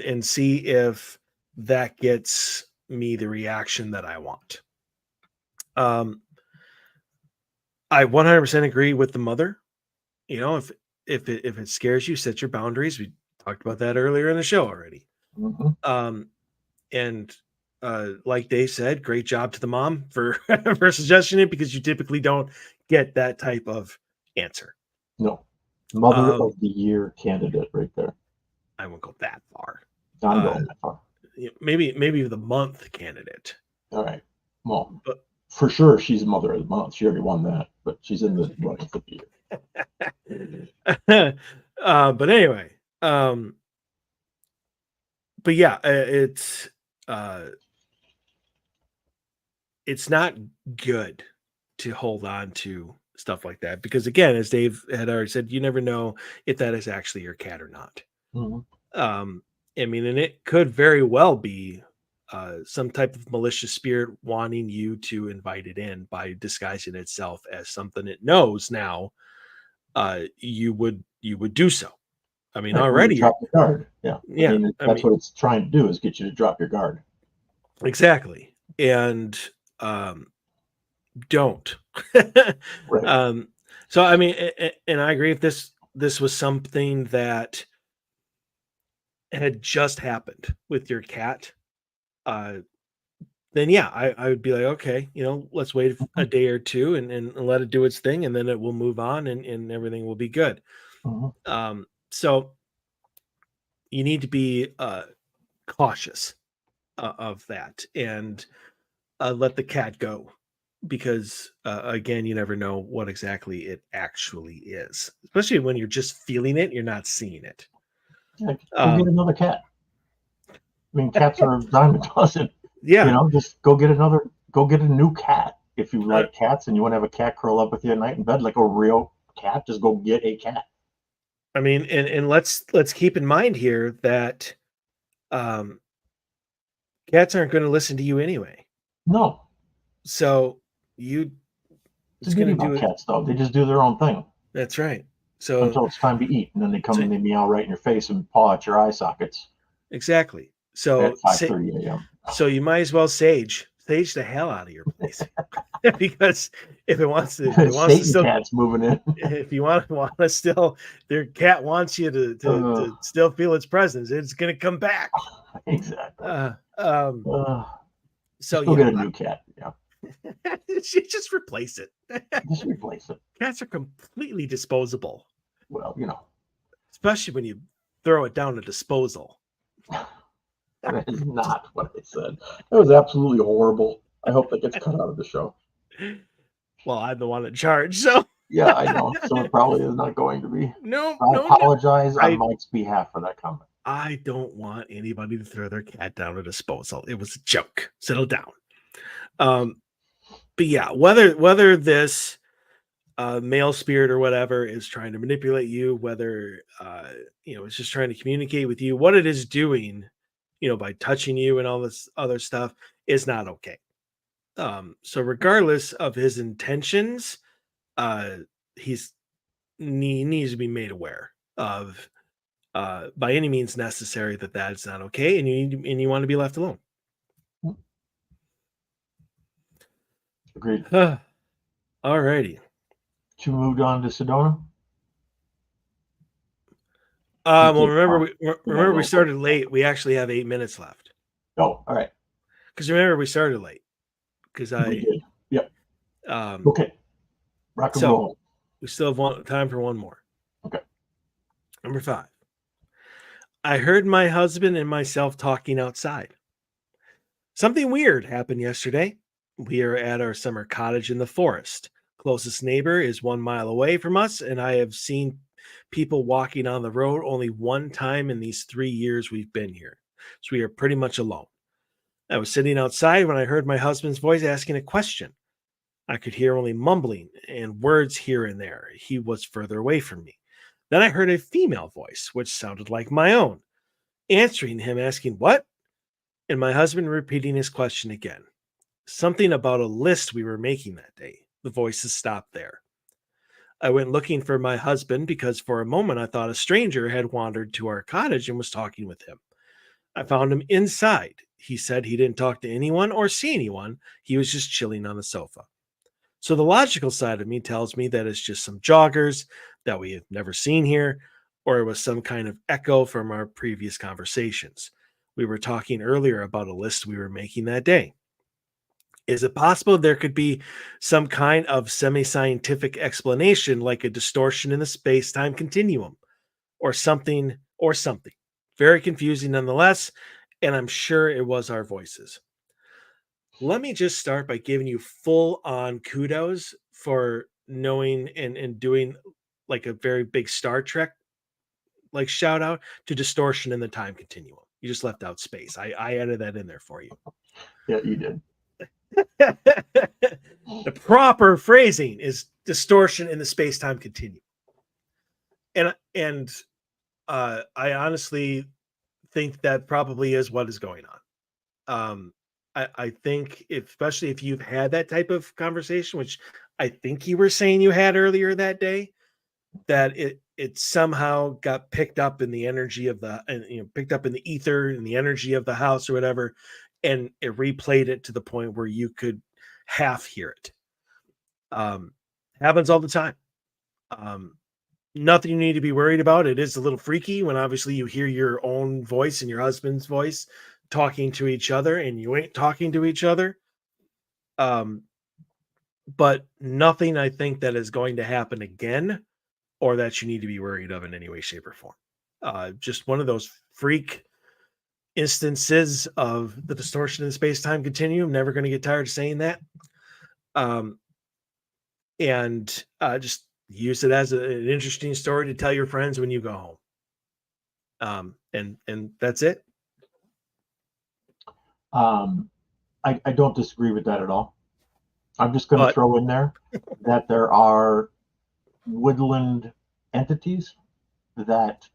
and see if that gets me the reaction that I want. Um, I 100% agree with the mother. If it scares you, set your boundaries. We talked about that earlier in the show already. Mhm. Um, and like Dave said, great job to the mom for for suggesting it, because you typically don't get that type of answer. No. Mother Um, of the Year candidate right there. I won't go that far. I'm Uh, going that far. maybe the month candidate, All right. Well, but for sure she's Mother of the Month. She already won that, but she's in the running for the year. but anyway, um, but yeah, uh, it's not good to hold on to stuff like that, because again, as Dave had already said, you never know if that is actually your cat or not. Mhm. Um, I mean, and it could very well be some type of malicious spirit wanting you to invite it in by disguising itself as something it knows now. You would do so. I mean, Right. You would already you're. drop your guard. Yeah. I Yeah, mean, I that's mean, what it's trying to do is get you to drop your guard. exactly. And um, don't. Right. um, so I mean, and I agree, if this was something that had just happened with your cat, uh, then yeah, I would be like, okay, let's wait a Mhm. day or two, and let it do its thing, and then it will move on, and everything will be good. Mhm. So you need to be cautious of that, and let the cat go, because again, you never know what exactly it actually is, especially when you're just feeling it, you're not seeing it. Yeah, go get Um, another cat. I mean, cats are a dime a dozen. yeah, Just go get a new cat. If you uh, like cats and you want to have a cat curl up with you at night in bed, like a real cat, just go get a cat. I mean, and let's keep in mind here that um, cats aren't going to listen to you anyway. No, So you it's a it's gonna beauty do about it. cats, though. They just do their own thing That's right. So until it's time to eat, and then they come so and they meow right in your face and paw at your eye sockets. Exactly. So at 5:30 a.m. so you might as well sage the hell out of your place. Because if it wants to Satan still, cat's moving in. if you want to still, their cat wants you to still feel its presence, it's going to come back. Exactly. Uh, um, so Still yeah, get a new cat. Yeah, just replace it. just replace it. Cats are completely disposable, Well, especially when you throw it down to disposal. that is not what I said. That was absolutely horrible. I hope that gets cut out of the show. Well, I'm the one in charge, so Yeah, I know. So it probably is not going to be. no, I no, no. apologize on Mike's behalf for that comment. I don't want anybody to throw their cat down a disposal. It was a joke. Settle down. But yeah, whether this male spirit or whatever is trying to manipulate you, whether it's just trying to communicate with you, what it is doing, by touching you and all this other stuff is not okay. So regardless of his intentions, he needs to be made aware of by any means necessary that is not okay, and you want to be left alone. Agreed. All righty. You moved on to Sedona. Well, remember we started late. We actually have 8 minutes left. Oh, all right. Because remember we started late. Because We did. Yep. Okay. Rock and roll. We still have time for one more. Okay. Number 5. I heard my husband and myself talking outside. Something weird happened yesterday. We are at our summer cottage in the forest. Closest neighbor is 1 mile away from us, and I have seen people walking on the road only one time in these 3 years we've been here. So we are pretty much alone. I was sitting outside when I heard my husband's voice asking a question. I could hear only mumbling and words here and there. He was further away from me. Then I heard a female voice, which sounded like my own, answering him, asking, "What?" And my husband repeating his question again. Something about a list we were making that day. The voices stopped there. I went looking for my husband because for a moment I thought a stranger had wandered to our cottage and was talking with him. I found him inside. He said he didn't talk to anyone or see anyone. He was just chilling on the sofa. So the logical side of me tells me that it's just some joggers that we have never seen here, or it was some kind of echo from our previous conversations. We were talking earlier about a list we were making that day. Is it possible there could be some kind of semi-scientific explanation, like a distortion in the space-time continuum, or something? Very confusing nonetheless, and I'm sure it was our voices. Let me just start by giving you full-on kudos for knowing and doing like a very big Star Trek like shout out to distortion in the time continuum. You just left out space. I added that in there for you. Yeah, you did. The proper phrasing is distortion in the space-time continuum. And I honestly think that probably is what is going on. I think especially if you've had that type of conversation, which I think you were saying you had earlier that day, that it somehow got picked up in the energy of picked up in the ether and the energy of the house or whatever, and it replayed it to the point where you could half hear it. Happens all the time. Nothing you need to be worried about. It is a little freaky when obviously you hear your own voice and your husband's voice talking to each other and you ain't talking to each other. But nothing I think that is going to happen again or that you need to be worried of in any way, shape, or form. Just one of those freak instances of the distortion in the space-time continuum. Never going to get tired of saying that. And just use it as an interesting story to tell your friends when you go home. And that's it. I don't disagree with that at all. I'm just going to throw in there that there are woodland entities that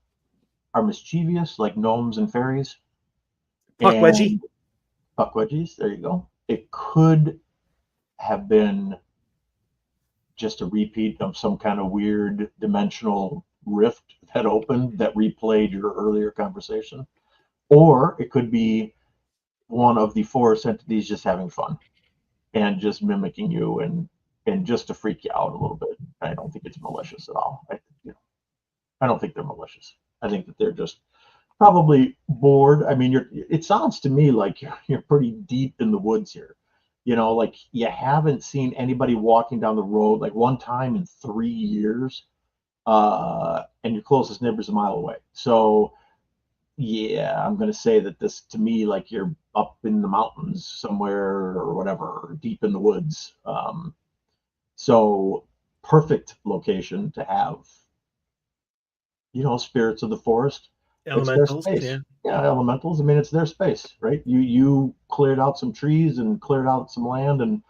are mischievous, like gnomes and fairies. Puckwedgie. Puckwedgies, there you go. It could have been just a repeat of some kind of weird dimensional rift that opened that replayed your earlier conversation. or it could be one of the forest entities just having fun and just mimicking you and just to freak you out a little bit. I don't think it's malicious at all. I don't think they're malicious. I think that they're just probably bored. I mean, it sounds to me like you're pretty deep in the woods here. Like you haven't seen anybody walking down the road like one time in 3 years, and your closest neighbor's a mile away. So yeah, I'm gonna say that this to me like you're up in the mountains somewhere or whatever, deep in the woods. So perfect location to have, spirits of the forest. It's their Elementals, space. yeah. Yeah, elementals. I mean, it's their space, right? You cleared out some trees and cleared out some land, and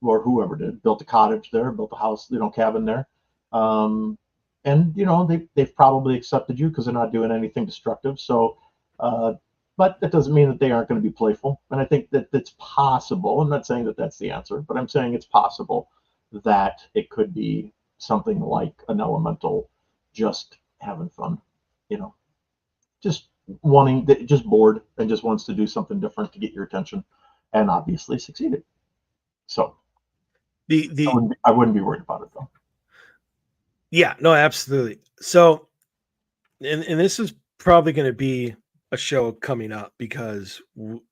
or whoever did built a cottage there, built a house, cabin there. Um, and they've probably accepted you because they're not doing anything destructive. So, uh, but that doesn't mean that they aren't going to be playful. And I think that it's possible. I'm not saying that that's the answer, but I'm saying it's possible that it could be something like an elemental just having fun, you know, just just bored and just wants to do something different to get your attention, and obviously succeeded. So The I wouldn't be worried about it though. Yeah, no, absolutely. So, and this is probably going to be a show coming up because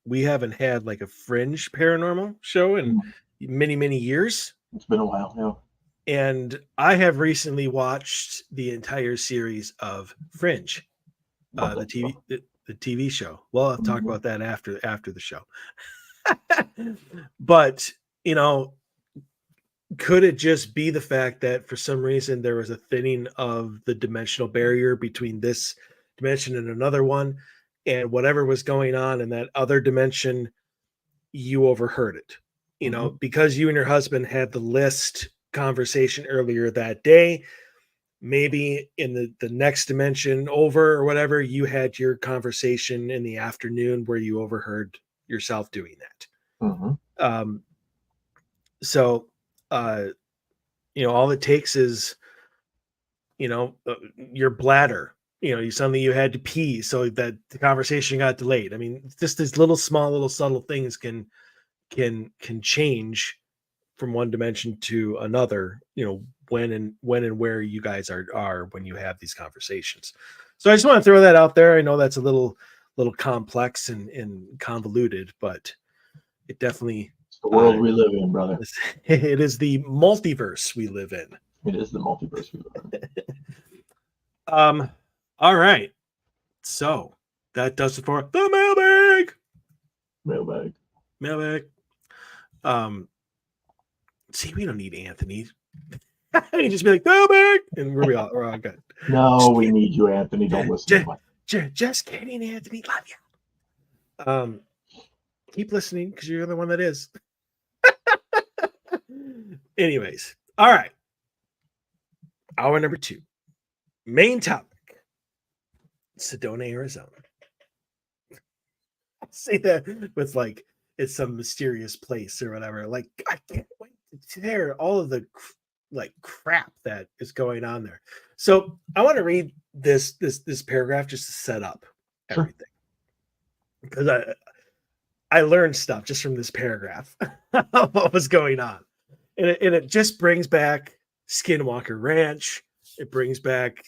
we haven't had like a fringe paranormal show in many years. It's been a while, yeah. And I have recently watched the entire series of Fringe, the TV show. Well, I'll talk about that after the show. But could it just be the fact that for some reason there was a thinning of the dimensional barrier between this dimension and another one, and whatever was going on in that other dimension, you overheard it? Because you and your husband had the list conversation earlier that day, maybe in the next dimension over or whatever, you had your conversation in the afternoon where you overheard yourself doing that. So all it takes is your bladder, suddenly you had to pee so that the conversation got delayed. I mean, just these little subtle things can change from one dimension to another, when and where you guys are when you have these conversations. So I just want to throw that out there. I know that's a little complex and convoluted, but it definitely it's the world we live in, brother. It is the multiverse we live in. It is the multiverse we live in. All right. So that does it for the mailbag. Mailbag. See, we don't need Anthony. You just be like, mailbag, and we're all good. No, we need you, Anthony. Don't listen to me. Just kidding, Anthony. Love you. Keep listening because you're the one that is. Anyways, all right. Hour number 2. Main topic. Sedona, Arizona. I say that with like it's some mysterious place or whatever. Like, I can't wait to hear all of the crap that is going on there. So I want to read this paragraph just to set up everything. Because I learned stuff just from this paragraph of what was going on. And it just brings back Skinwalker Ranch. It brings back,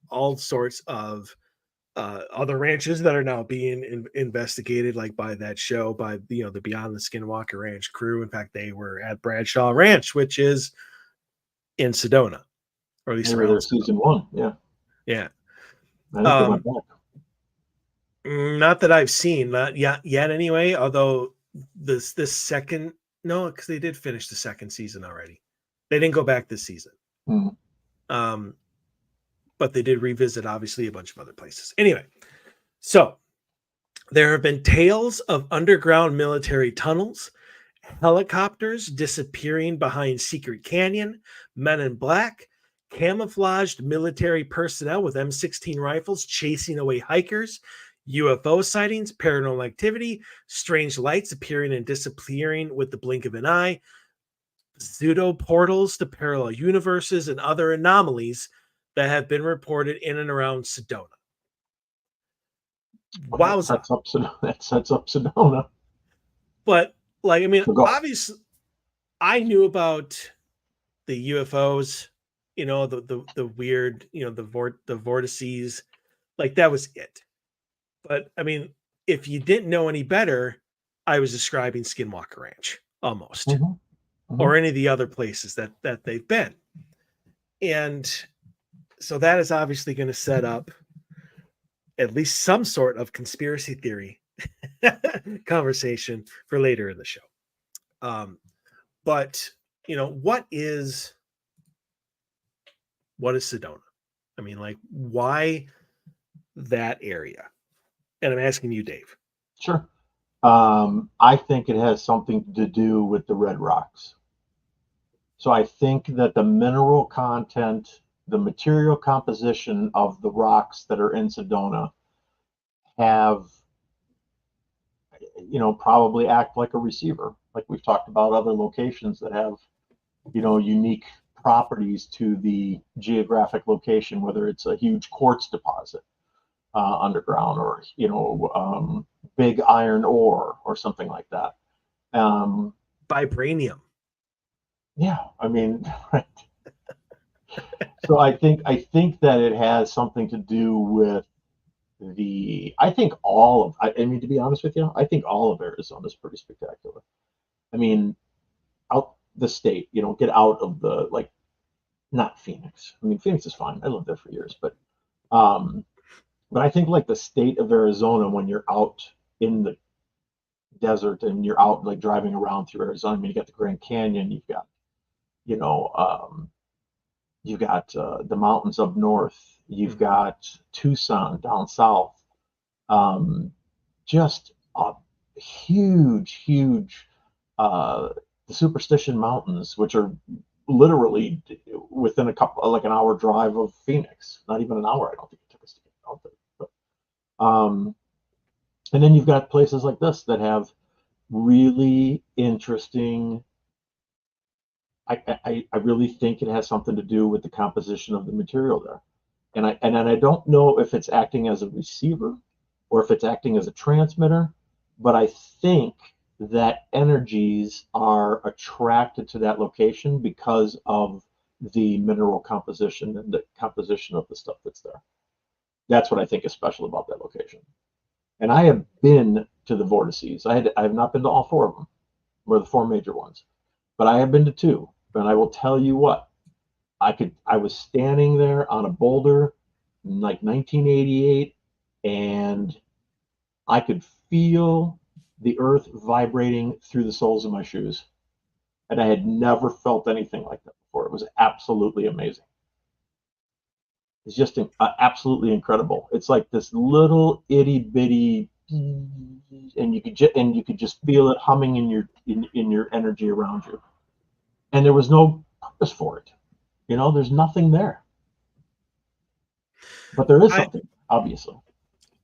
all sorts of other ranches that are now being investigated, like by that show, by the Beyond the Skinwalker Ranch crew. In fact, they were at Bradshaw Ranch, which is in Sedona, or at least around season 1. Yeah. Yeah. I think they went back. Not that I've seen, not yet anyway. Although this second, no, because they did finish the second season already. They didn't go back this season. But they did revisit, obviously, a bunch of other places. Anyway, so there have been tales of underground military tunnels, helicopters disappearing behind secret canyon, men in black, camouflaged military personnel with M16 rifles chasing away hikers, UFO sightings, paranormal activity, strange lights appearing and disappearing with the blink of an eye, pseudo portals to parallel universes, and other anomalies that have been reported in and around Sedona. Well, that Wowza. sets up that sets up Sedona. But like, I mean, So go. obviously, I knew about the UFOs, the weird, the vortices, like that was it. But I mean, if you didn't know any better, I was describing Skinwalker Ranch almost, Hmm. Hmm. or any of the other places that they've been. And so that is obviously going to set up at least some sort of conspiracy theory conversation for later in the show. But what is Sedona? I mean, like, why that area? And I'm asking you, Dave. Sure. I think it has something to do with the red rocks. So I think that the mineral content, the material composition of the rocks that are in Sedona have, probably act like a receiver. Like we've talked about other locations that have, unique properties to the geographic location, whether it's a huge quartz deposit underground, or, big iron ore or something like that. Vibranium. Yeah, I mean, right. So I think that it has something to do with I think I mean, to be honest with you, I think all of Arizona is pretty spectacular. I mean, out the state, get out of the, like, not Phoenix. I mean, Phoenix is fine. I lived there for years, um, but I think, like, the state of Arizona, when you're out in the desert and you're out, like, driving around through Arizona, I mean, you got the Grand Canyon, you know, um, you've got the mountains up north, you've got Tucson down south, um, just a huge, huge, uh, the Superstition Mountains, which are literally within like an hour drive of Phoenix. Not even an hour, I don't think it took us to get out there. Um, and then you've got places like this that have really interesting. I really think it has something to do with the composition of the material there, and I don't know if it's acting as a receiver or if it's acting as a transmitter, but I think that energies are attracted to that location because of the mineral composition and the composition of the stuff that's there. That's what I think is special about that location. And I have been to the vortices. I have not been to all four of them, or the four major ones, but I have been to two. And I will tell you what, I was standing there on a boulder in like 1988, and I could feel the earth vibrating through the soles of my shoes. And I had never felt anything like that before. It was absolutely amazing. It's just absolutely incredible. It's like this little itty bitty, and you could just feel it humming in your energy around you. And there was no purpose for it. There's nothing there, but there is I something, obviously.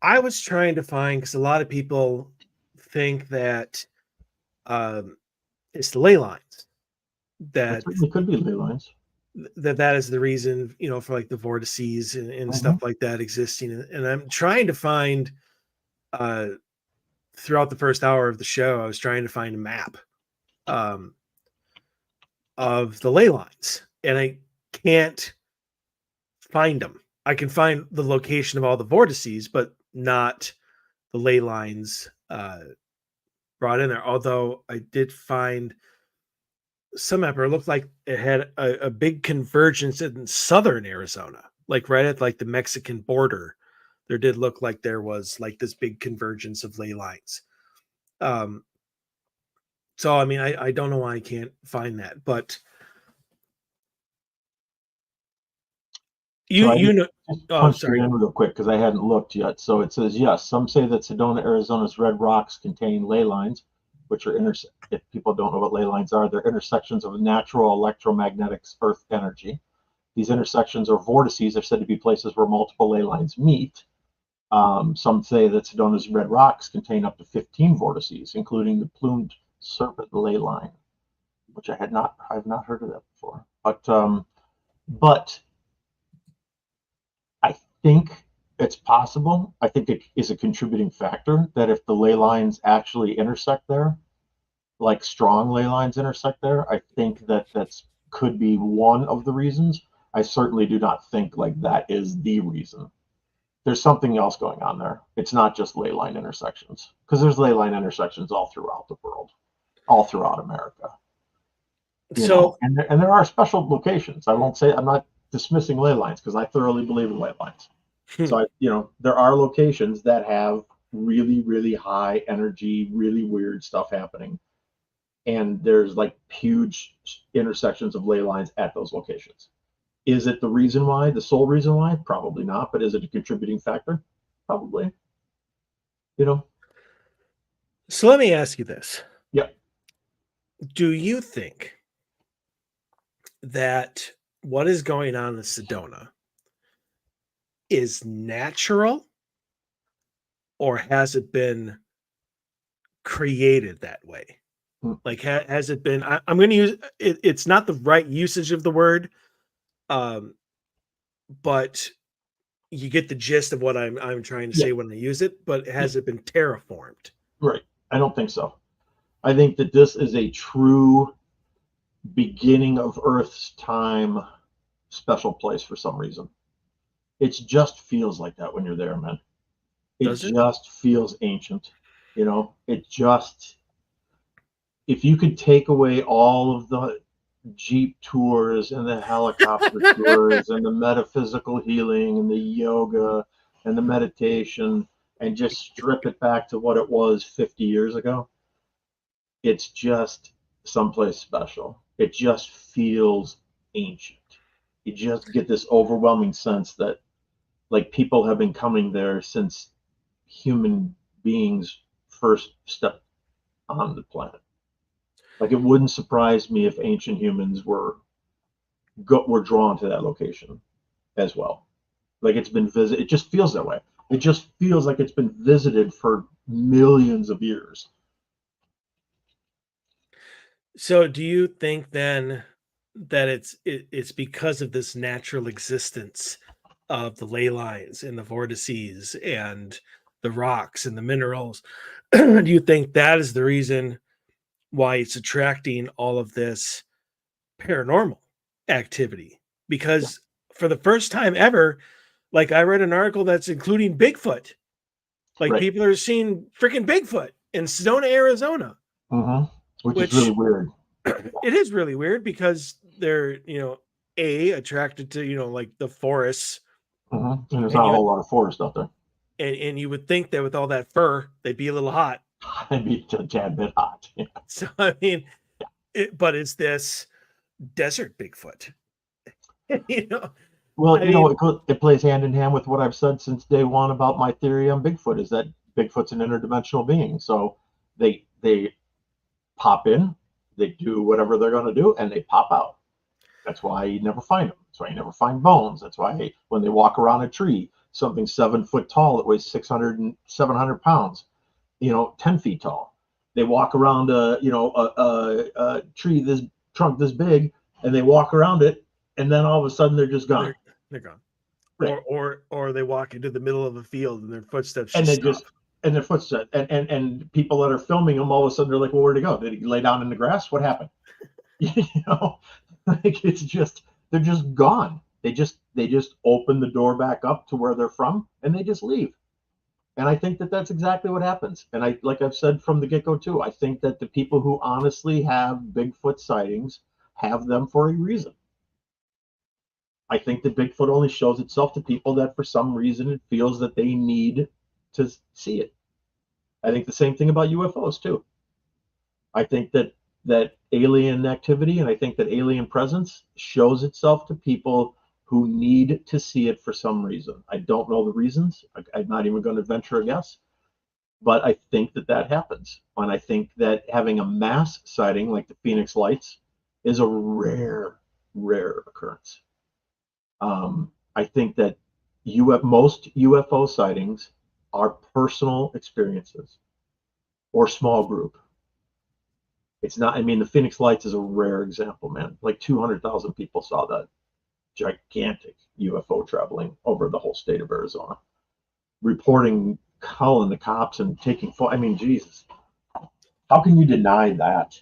I was trying to find, because a lot of people think that um, it's the ley lines It that certainly could be ley lines. that is the reason, for like the vortices and Hmm. stuff like that existing. And I'm trying to find uh, throughout the first hour of the show, I was trying to find a map um, of the ley lines, and I can't find them. I can find the location of all the vortices, but not the ley lines brought in there. Although I did find some map where it looked like it had a big convergence in southern Arizona, like right at like the Mexican border. There did look like there was like this big convergence of ley lines. Um, so I mean, I don't know why I can't find that, but you So I you know. just Oh, punched it sorry. in real quick because I hadn't looked yet. So it says, yes, some say that Sedona, Arizona's red rocks contain ley lines, which are if people don't know what ley lines are, they're intersections of natural electromagnetic earth energy. These intersections or vortices are said to be places where multiple ley lines meet. Some say that Sedona's red rocks contain up to 15 vortices, including the plumed serpent ley line, which I've not heard of that before. But I think It's possible. I think it is a contributing factor that if the ley lines actually intersect there, like strong ley lines intersect there, I think that that's could be one of the reasons. I certainly do not think like that is the reason. There's something else going on there. It's not just ley line intersections, because there's ley line intersections all throughout the world, all throughout America. So And there are special locations. I won't say I'm not dismissing ley lines because I thoroughly believe in ley lines. So there are locations that have really, really high energy, really weird stuff happening, and there's like huge intersections of ley lines at those locations. Is it the reason why, the sole reason why? Probably not. But is it a contributing factor? Probably. You know. so let me ask you this. Yeah. Do you think that what is going on in Sedona is natural, or has it been created that way? Mm. Like, has it been? I'm going to use it. It's not the right usage of the word, but you get the gist of what I'm trying to Yeah. say when I use it. But has it been terraformed? Right. I don't think so. I think that this is a true beginning of Earth's time special place for some reason. It just feels like that when you're there, man. It Does it? just feels ancient. It just, if you could take away all of the Jeep tours and the helicopter tours and the metaphysical healing and the yoga and the meditation and just strip it back to what it was 50 years ago, it's just someplace special. It just feels ancient. You just get this overwhelming sense that like people have been coming there since human beings first stepped on the planet. Like it wouldn't surprise me if ancient humans were drawn to that location as well. Like it's been visited. It just feels that way. It just feels like it's been visited for millions of years. So, do you think then that it's because of this natural existence of the ley lines and the vortices and the rocks and the minerals? Do you think that is the reason why it's attracting all of this paranormal activity? Yeah. Because for the first time ever, like I read an article that's including Bigfoot. Like Right. people are seeing freaking Bigfoot in Sedona, Arizona, Mm-hmm. Which is really which weird. it is really weird because they're, attracted to, like the forests. Mm-hmm. And there's And not a you whole lot of forest out there. and you would think that with all that fur, they'd be a little hot. It'd be a tad bit hot. Yeah. So I mean, but it's this desert Bigfoot. you know, Well, I mean, it plays hand in hand with what I've said since day one about my theory on Bigfoot is that Bigfoot's an interdimensional being. So they pop in, they do whatever they're going to do, and they pop out. That's why you never find them. That's why you never find bones. That's why when they walk around a tree, something 7 foot tall that weighs 600 and 700 pounds, 10 feet tall, they walk around a tree this trunk this big, and they walk around it, and then all of a sudden they're just gone. they're gone. Right. Or they walk into the middle of a field and their footsteps And just they stop. just and their footsteps and people that are filming them all of a sudden they're like, well, where'd he go? Did he lay down in the grass? What happened? you know like it's just they're just gone. They just open the door back up to where they're from and they just leave. And I think that that's exactly what happens. And like I've said from the get-go too, I think that the people who honestly have Bigfoot sightings have them for a reason. I think that Bigfoot only shows itself to people that for some reason it feels that they need to see it. I think the same thing about UFOs too. I think that alien activity and I think that alien presence shows itself to people who need to see it for some reason. I don't know the reasons. I'm not even going to venture a guess, but I think that happens. And I think that having a mass sighting like the Phoenix Lights is a rare, rare occurrence. I think that most UFO sightings are personal experiences or small group. It's not, I mean, the Phoenix Lights is a rare example, man. Like 200,000 people saw that gigantic UFO traveling over the whole state of Arizona. reporting, calling the cops and taking I mean, Jesus, how can you deny that?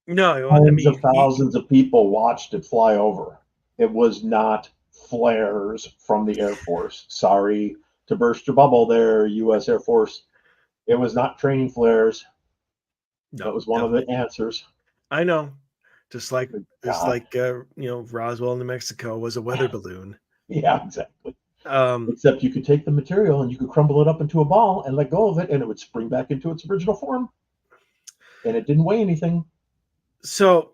No, I Tens of mean, thousands of people watched it fly over. It was not flares from the Air Force. Sorry to burst your bubble there, U.S. Air Force. It was not training flares. That no, was one of the definitely. answers. I know. Just like Good just God. like Roswell, New Mexico was a weather balloon. Yeah, exactly. Um, Except you could take the material and you could crumble it up into a ball and let go of it, and it would spring back into its original form. And it didn't weigh anything. so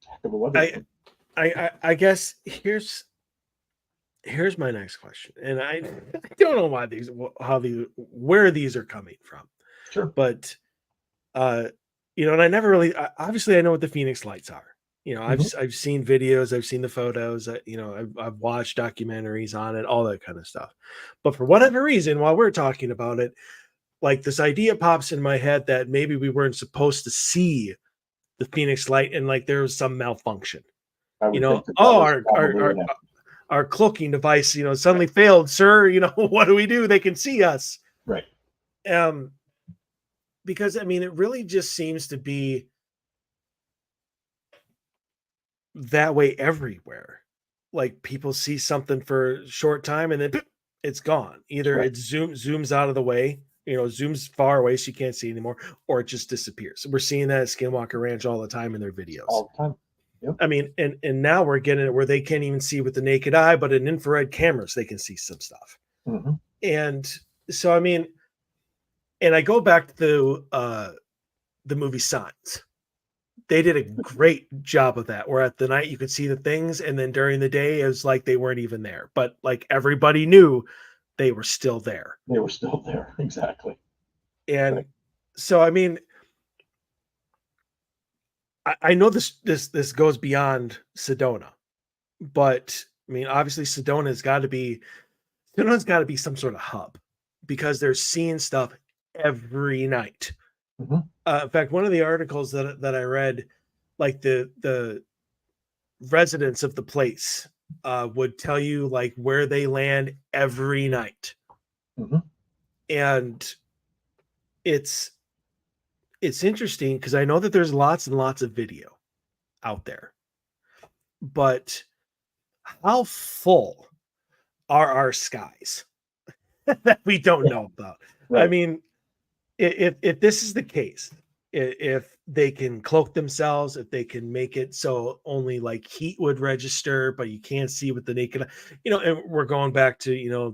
Heck of a weather I balloon. I guess here's my next question, and I don't know where these are coming from, Sure. but and I never really obviously I know what the Phoenix Lights are. Mhm. I've seen videos, I've seen the photos, I've watched documentaries on it, all that kind of stuff. But for whatever reason, while we're talking about it, like this idea pops in my head that maybe we weren't supposed to see the Phoenix Light and like there was some malfunction. I would think that Oh, was probably what happened. our cloaking device, suddenly failed, sir. What do we do? They can see us. Right. Um, because I mean, it really just seems to be that way everywhere. Like people see something for a short time and then it's gone. Either Right. it zooms out of the way, zooms far away so you can't see anymore, or it just disappears. We're seeing that at Skinwalker Ranch all the time in their videos. All the time. Yep. I mean, and now we're getting it where they can't even see with the naked eye, but in infrared cameras they can see some stuff. Mm-hmm. And so I mean, and I go back to the movie Signs. They did a great job of that. Where at the night you could see the things, and then during the day it was like they weren't even there, but like everybody knew they were still there. They were still there. Exactly. And Right. so I mean, I know this goes beyond Sedona, but I mean obviously Sedona's got to be some sort of hub because they're seeing stuff every night. Mm-hmm. In fact, one of the articles that I read, like the residents of the place would tell you like where they land every night, Mm-hmm. and it's it's interesting because I know that there's lots and lots of video out there, but how full are our skies that we don't Yeah. know about? I Right. mean, if this is the case, if they can cloak themselves, if they can make it so only like heat would register, but you can't see with the naked eye, and we're going back to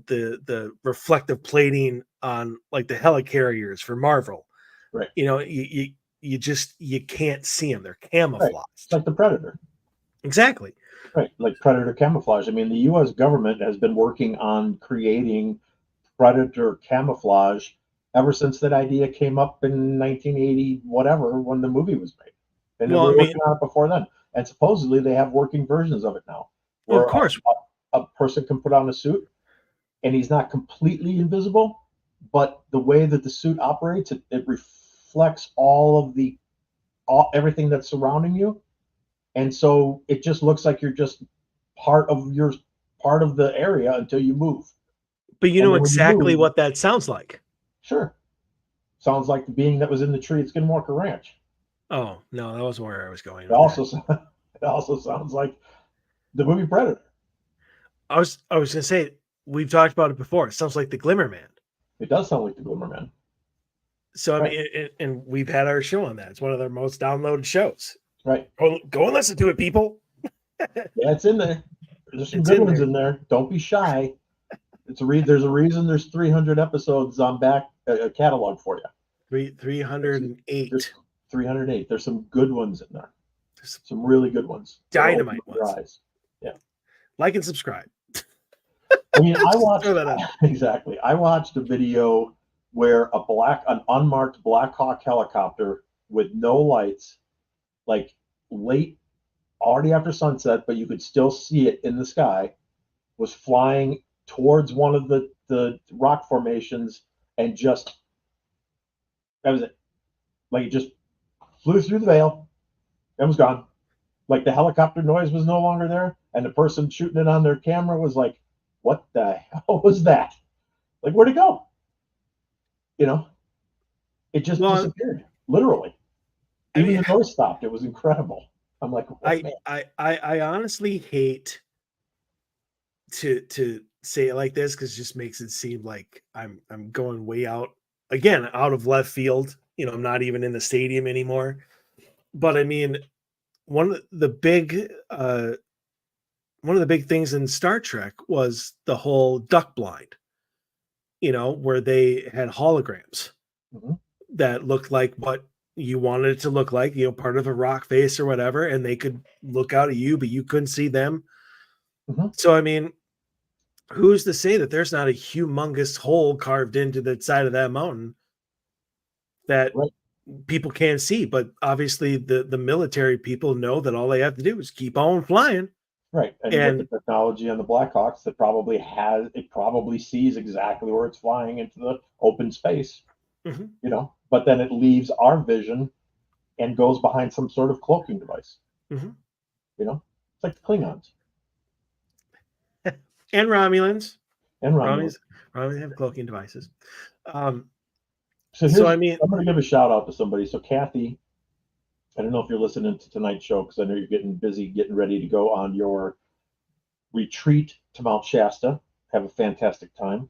the reflective plating on like the helicarriers for Marvel. Right. You can't see them; they're Right. It's camouflaged. like the Predator. Exactly. Right. Like Predator camouflage. I mean, the U.S. government has been working on creating Predator camouflage ever since that idea came up in 1980, whatever, when the movie was made. And they Well, I were mean, working on it before then. And supposedly they have working versions of it now, of where course, a person can put on a suit and he's not completely invisible, but the way that the suit operates, it reflects everything that's surrounding you, and so it just looks like you're just part of your part of the area until you move, but you and know then when you exactly move, what that sounds like. sure, sounds like the being that was in the tree at Skinwalker Ranch. Oh no, that wasn't where I was going It with that. also it also sounds like the movie Predator. I was gonna say we've talked about it before. It sounds like the Glimmer Man. It does sound like the Glimmer Man. So I Right, mean, and we've had our show on that. It's one of their most downloaded shows. right. Go and listen to it, people. Yeah, it's in there. There's some It's good in ones there. in there. Don't be shy. There's a reason there's 300 episodes on back a catalog for you. Three hundred There's and there's eight. 308. There's some good ones in there. There's Some really good ones that'll open dynamite up your ones. eyes. Yeah. Like and subscribe. I mean, I Just throw watched that out. exactly. I watched a video where an unmarked Black Hawk helicopter with no lights, like late, already after sunset, but you could still see it in the sky, was flying towards one of the rock formations, and just that was it. Like it just flew through the veil and was gone. Like the helicopter noise was no longer there, and the person shooting it on their camera was like what the hell was that? Like, where'd it go? You know, it just Well, disappeared, literally. I Even mean, the noise stopped. It was incredible. I'm like, oh, I man. I honestly hate to say it like this because it just makes it seem like I'm going way out again out of left field. I'm not even in the stadium anymore. But I mean, one of the big one of the big things in Star Trek was the whole duck blind, where they had holograms Mhm, that looked like what you wanted it to look like, part of a rock face or whatever, and they could look out at you, but you couldn't see them. mhm. So I mean, who's to say that there's not a humongous hole carved into the side of that mountain that Right, people can't see? But obviously, the military people know that all they have to do is keep on flying. right. And with the And technology on the Blackhawks, it probably sees exactly where it's flying into the open space, mhm, but then it leaves our vision and goes behind some sort of cloaking device, mhm. you know? It's like the Klingons And Romulans, and Romulans. Romulans, Romulans have cloaking devices. Um, So so I mean, I'm going to give a shout out to somebody. So Kathy, I don't know if you're listening to tonight's show because I know you're getting busy getting ready to go on your retreat to Mount Shasta. Have a fantastic time.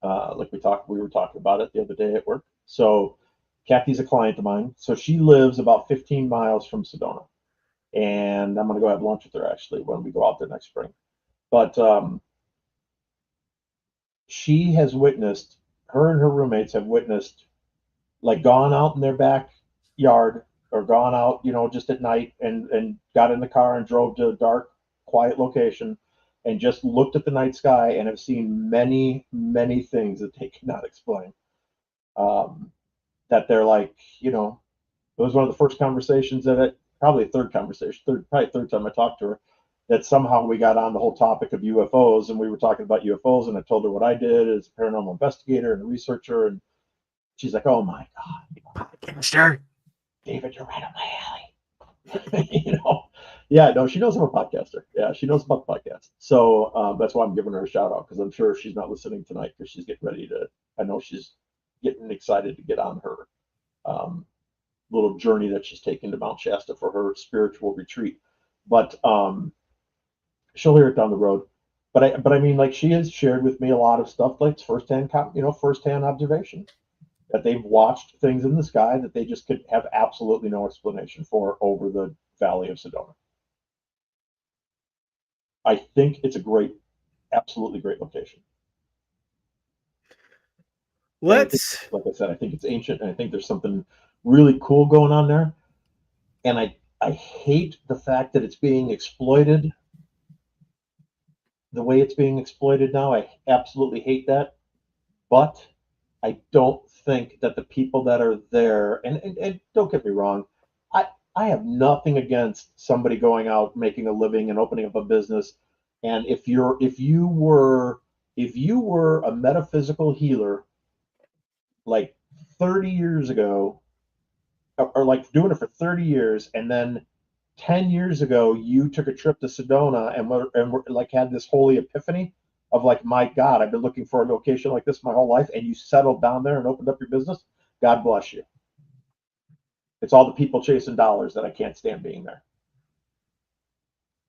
Like we were talking about it the other day at work. So Kathy's a client of mine. So she lives about 15 miles from Sedona, and I'm going to go have lunch with her actually when we go out there next spring. But she has witnessed, her and her roommates have witnessed, like gone out in their backyard or gone out, just at night and got in the car and drove to a dark, quiet location and just looked at the night sky and have seen many, many things that they cannot explain. That they're like, it was one of the first conversations probably a third conversation, probably third time I talked to her, that somehow we got on the whole topic of UFOs and we were talking about UFOs and I told her what I did as a paranormal investigator and a researcher. And she's like, oh my God, podcaster. David, you're right up my alley. Yeah, no, she knows I'm a podcaster. Yeah, she knows about the podcast. So that's why I'm giving her a shout out because I'm sure she's not listening tonight because she's getting ready to, I know she's getting excited to get on her um, little journey that she's taking to Mount Shasta for her spiritual retreat. But she'll hear it down the road. But I mean, like she has shared with me a lot of stuff like firsthand, firsthand observation that they've watched things in the sky that they just could have absolutely no explanation for over the Valley of Sedona. I think it's a great, absolutely great location. And I think, Let's like I said, I think it's ancient, and I think there's something really cool going on there. And I hate the fact that it's being exploited the way it's being exploited now. I absolutely hate that. But I don't think that the people that are there, and don't get me wrong, I I have nothing against somebody going out making a living and opening up a business. And if you were a metaphysical healer like 30 years ago, or like doing it for 30 years, and then 10 years ago you took a trip to Sedona and like had this holy epiphany of like, my God, I've been looking for a location like this my whole life, and you settled down there and opened up your business. God bless you. It's all the people chasing dollars that I can't stand being there.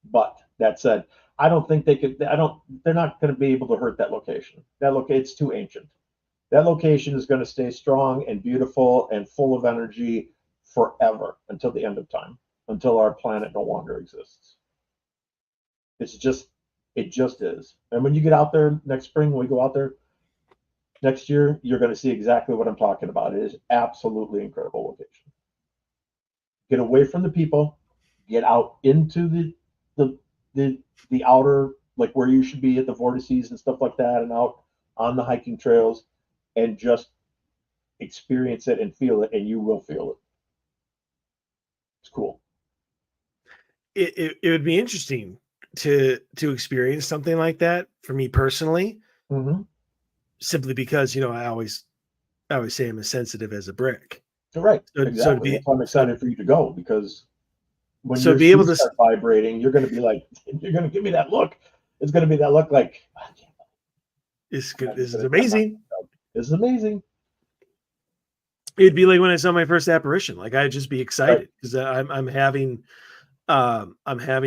But that said, I don't think they could. I don't. They're not going to be able to hurt that location. It's too ancient. That location is going to stay strong and beautiful and full of energy forever until the end of time, until our planet no longer exists. It's just, it just is. And when you get out there next spring, when we go out there next year, you're going to see exactly what I'm talking about. It is absolutely incredible location. Get away from the people, get out into the the the outer, like where you should be at the vortices and stuff like that, and out on the hiking trails, and just experience it and feel it, and you will feel it. It's cool. it would be interesting to experience something like that for me personally, Mm-hmm. simply because I always say I'm as sensitive as a brick. Right, So to exactly. be That's why I'm so excited for you to go, because when so to your be able shoes to start vibrating, you're going to be like, you're going to give me that look. It's going to be that look like, I can't This I'm not this is even gonna- I'm not- amazing. This is amazing. It'd be like when I saw my first apparition. Like I'd just be Right. excited because I'm having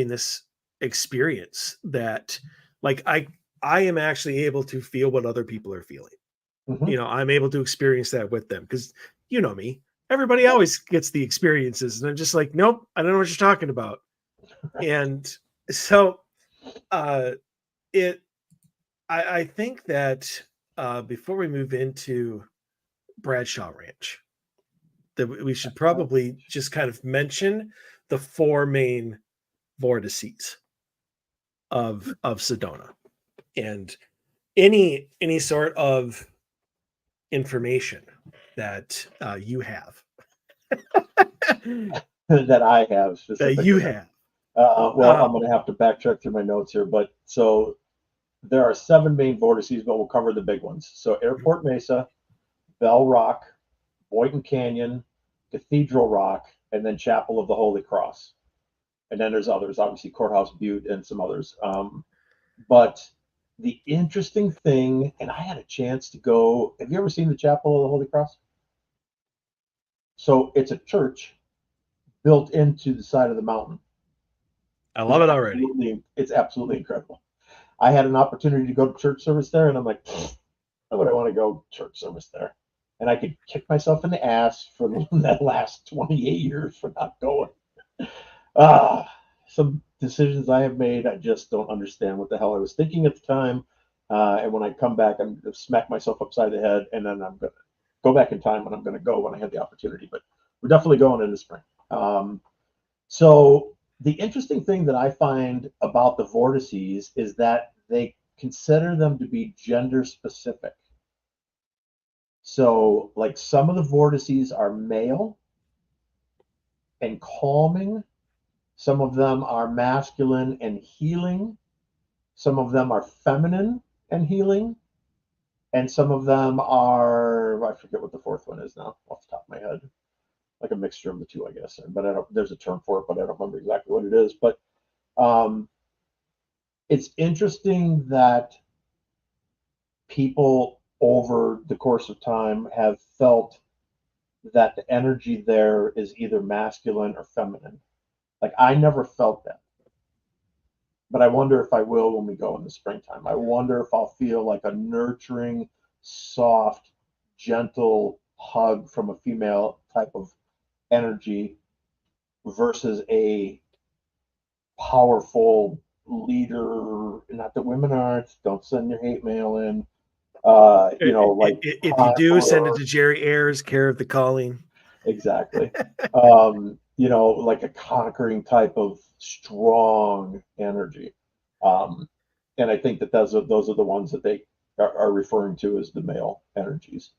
this experience that like I am actually able to feel what other people are feeling. Mhm. I'm able to experience that with them because you know me. Everybody always gets the experiences, and I'm just like, nope, I don't know what you're talking about. Right. And so, uh, it, I think that before we move into Bradshaw Ranch, that we should probably just kind of mention the four main vortices of Sedona and any sort of information that you have That I have that you specifically. have. Well, I'm going to have to backtrack through my notes here, but so there are 7 main vortices, but we'll cover the big ones. So Airport Mesa, Bell Rock, Boynton Canyon, Cathedral Rock, and then Chapel of the Holy Cross. And then there's others, obviously Courthouse Butte and some others. But the interesting thing, and I had a chance to go. Have you ever seen the Chapel of the Holy Cross? So it's a church built into the side of the mountain. I love it already. It's absolutely incredible. I had an opportunity to go to church service there, and I'm like, why would I want to go church service there? And I could kick myself in the ass for that last 28 years for not going. Some decisions I have made, I just don't understand what the hell I was thinking at the time. And when I come back, I'm going to smack myself upside the head, and then I'm going to go back in time when I'm going to go when I have the opportunity. But we're definitely going in the spring. So the interesting thing that I find about the vortices is that they consider them to be gender specific. So, like some of the vortices are male and calming, some of them are masculine and healing, some of them are feminine and healing, and some of them are, I forget what the fourth one is now off the top of my head, like a mixture of the two, I guess. But I don't, there's a term for it, but I don't remember exactly what it is. But um, it's interesting that people over the course of time have felt that the energy there is either masculine or feminine. Like I never felt that, but I wonder if I will when we go in the springtime. I wonder if I'll feel like a nurturing, soft, gentle hug from a female type of energy versus a powerful leader. Not that women aren't. Don't send your hate mail in. Like If you do, send it to Jerry Ayers, care of the calling. Exactly. Like a conquering type of strong energy. And I think that those are the ones that they are referring to as the male energies.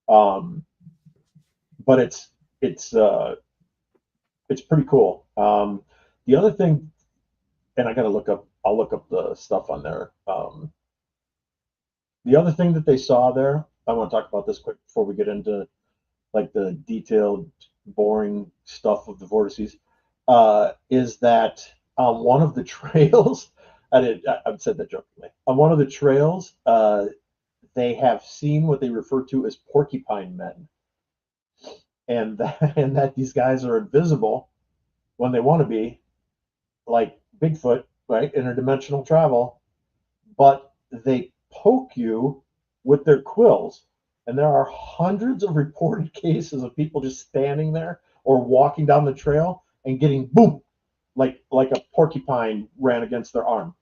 But it's pretty cool. The other thing, and I'll look up the stuff on there. The other thing that they saw there, I want to talk about this quick before we get into like the detailed, boring stuff of the vortices, is that on one of the trails, I've said that jokingly, on one of the trails, they have seen what they refer to as porcupine men, and that these guys are invisible when they want to be, like Bigfoot, right? Interdimensional travel, but they poke you with their quills. And there are hundreds of reported cases of people just standing there or walking down the trail and getting boom, like a porcupine ran against their arm.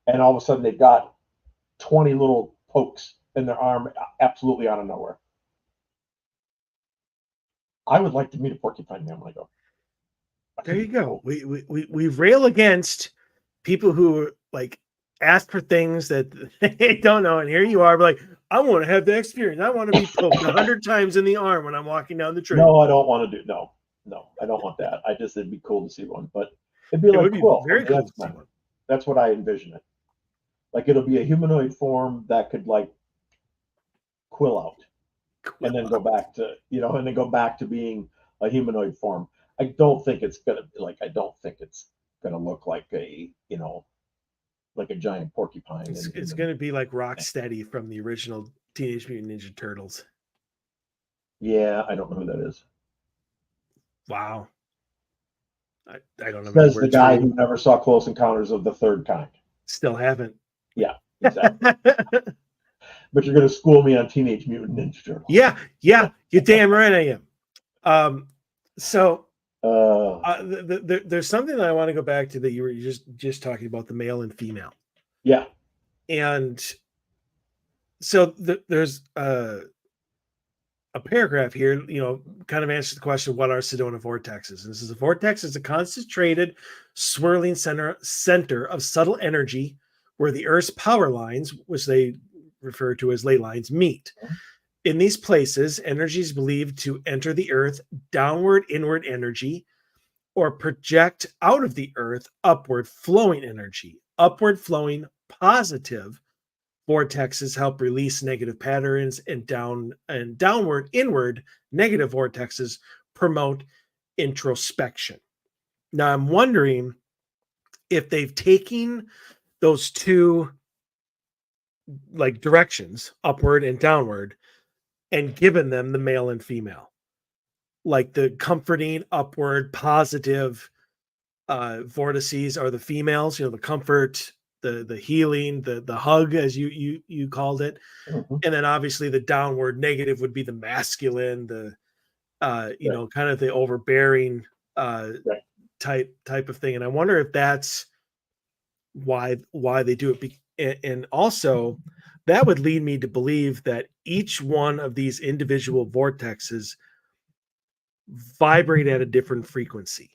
And all of a sudden they've got 20 little pokes in their arm absolutely out of nowhere. I would like to meet a porcupine man when I go. There you go. We rail against people who like ask for things that they don't know, and here you are, like, I want to have the experience. I want to be poked 100 times in the arm when I'm walking down the trail. No, I don't want to do. No, I don't want that. It'd be cool to see one, but it'd be It like would be Quill very from the cool to see X-Men. one. That's what I envision it. Like it'll be a humanoid form that could like quill out and then go back to being a humanoid form. I don't think it's gonna look like a like a giant porcupine. It's going to be like Rocksteady from the original Teenage Mutant Ninja Turtles. Yeah, I don't know who that is. Wow. I don't have any Says the words for guy you. who never saw Close Encounters of the Third Kind. Still haven't. Yeah, exactly. But you're going to school me on Teenage Mutant Ninja Turtles. Yeah, you're damn right I am. So there's something that I want to go back to that you were just talking about, the male and female. Yeah. And so there's a paragraph here, kind of answers the question, what are Sedona vortexes? And this is: a vortex is a concentrated, swirling center of subtle energy where the Earth's power lines, which they refer to as ley lines, meet. In these places, energy is believed to enter the Earth, downward, inward energy, or project out of the Earth, upward flowing energy. Upward flowing positive vortexes help release negative patterns, and downward, inward negative vortexes promote introspection. Now, I'm wondering if they've taken those two like directions, upward and downward, and given them the male and female, like the comforting, upward, positive vortices are the females, the comfort, the healing, the hug, as you called it. Mm-hmm. And then obviously the downward negative would be the masculine, the right. Kind of the overbearing right. type of thing. And I wonder if that's why they do it. And also that would lead me to believe that each one of these individual vortexes vibrate at a different frequency.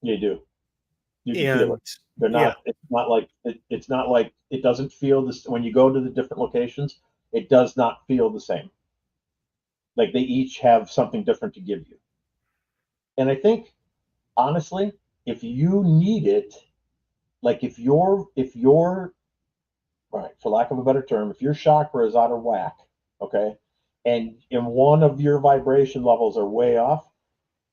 You do. You can feel it. They're not. Yeah. It's not like it doesn't feel this when you go to the different locations. It does not feel the same. Like they each have something different to give you. And I think, honestly, if you need it, like if you're right, for lack of a better term, if your chakra is out of whack, okay, and in one of your vibration levels are way off,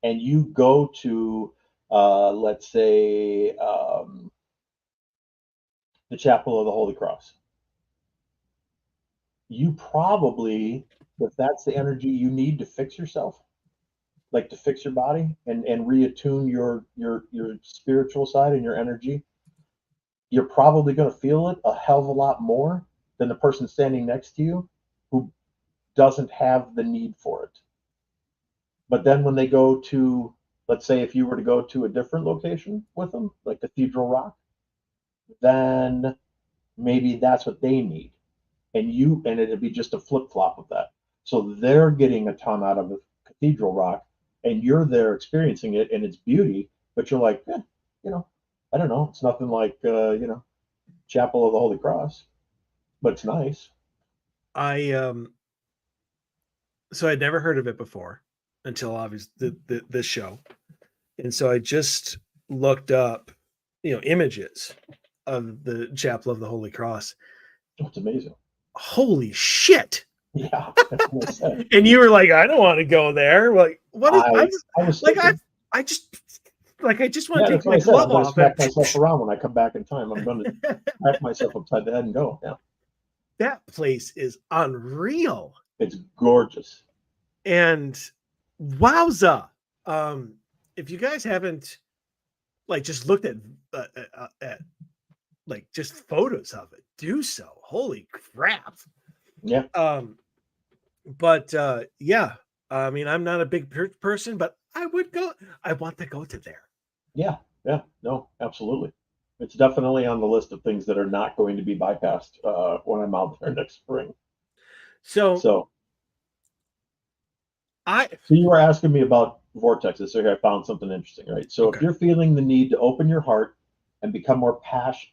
and you go to let's say the Chapel of the Holy Cross, you probably, if that's the energy you need to fix yourself, like to fix your body and reattune your spiritual side and your energy, you're probably going to feel it a hell of a lot more than the person standing next to you who doesn't have the need for it. But then when they go to, let's say if you were to go to a different location with them, like Cathedral Rock, then maybe that's what they need. And it'd be just a flip-flop of that. So they're getting a ton out of Cathedral Rock, and you're there experiencing it and its beauty, but you're like, I don't know. It's nothing like, Chapel of the Holy Cross, but it's nice. So I'd never heard of it before until obviously this show. And so I just looked up, images of the Chapel of the Holy Cross. It's amazing. Holy shit. Yeah. And you were like, I don't want to go there. Like, what is I was like, I just want to take my glove off. Smack myself around when I come back in time. I'm going to smack myself upside the head and go. Yeah. That place is unreal. It's gorgeous. And wowza. If you guys haven't just looked at just photos of it, do so. Holy crap. Yeah. But yeah, I mean, I'm not a big person, but I would go. I want to go to there. Yeah. No, absolutely. It's definitely on the list of things that are not going to be bypassed when I'm out there next spring. So you were asking me about vortexes. So here I found something interesting, right? So if you're feeling the need to open your heart and become more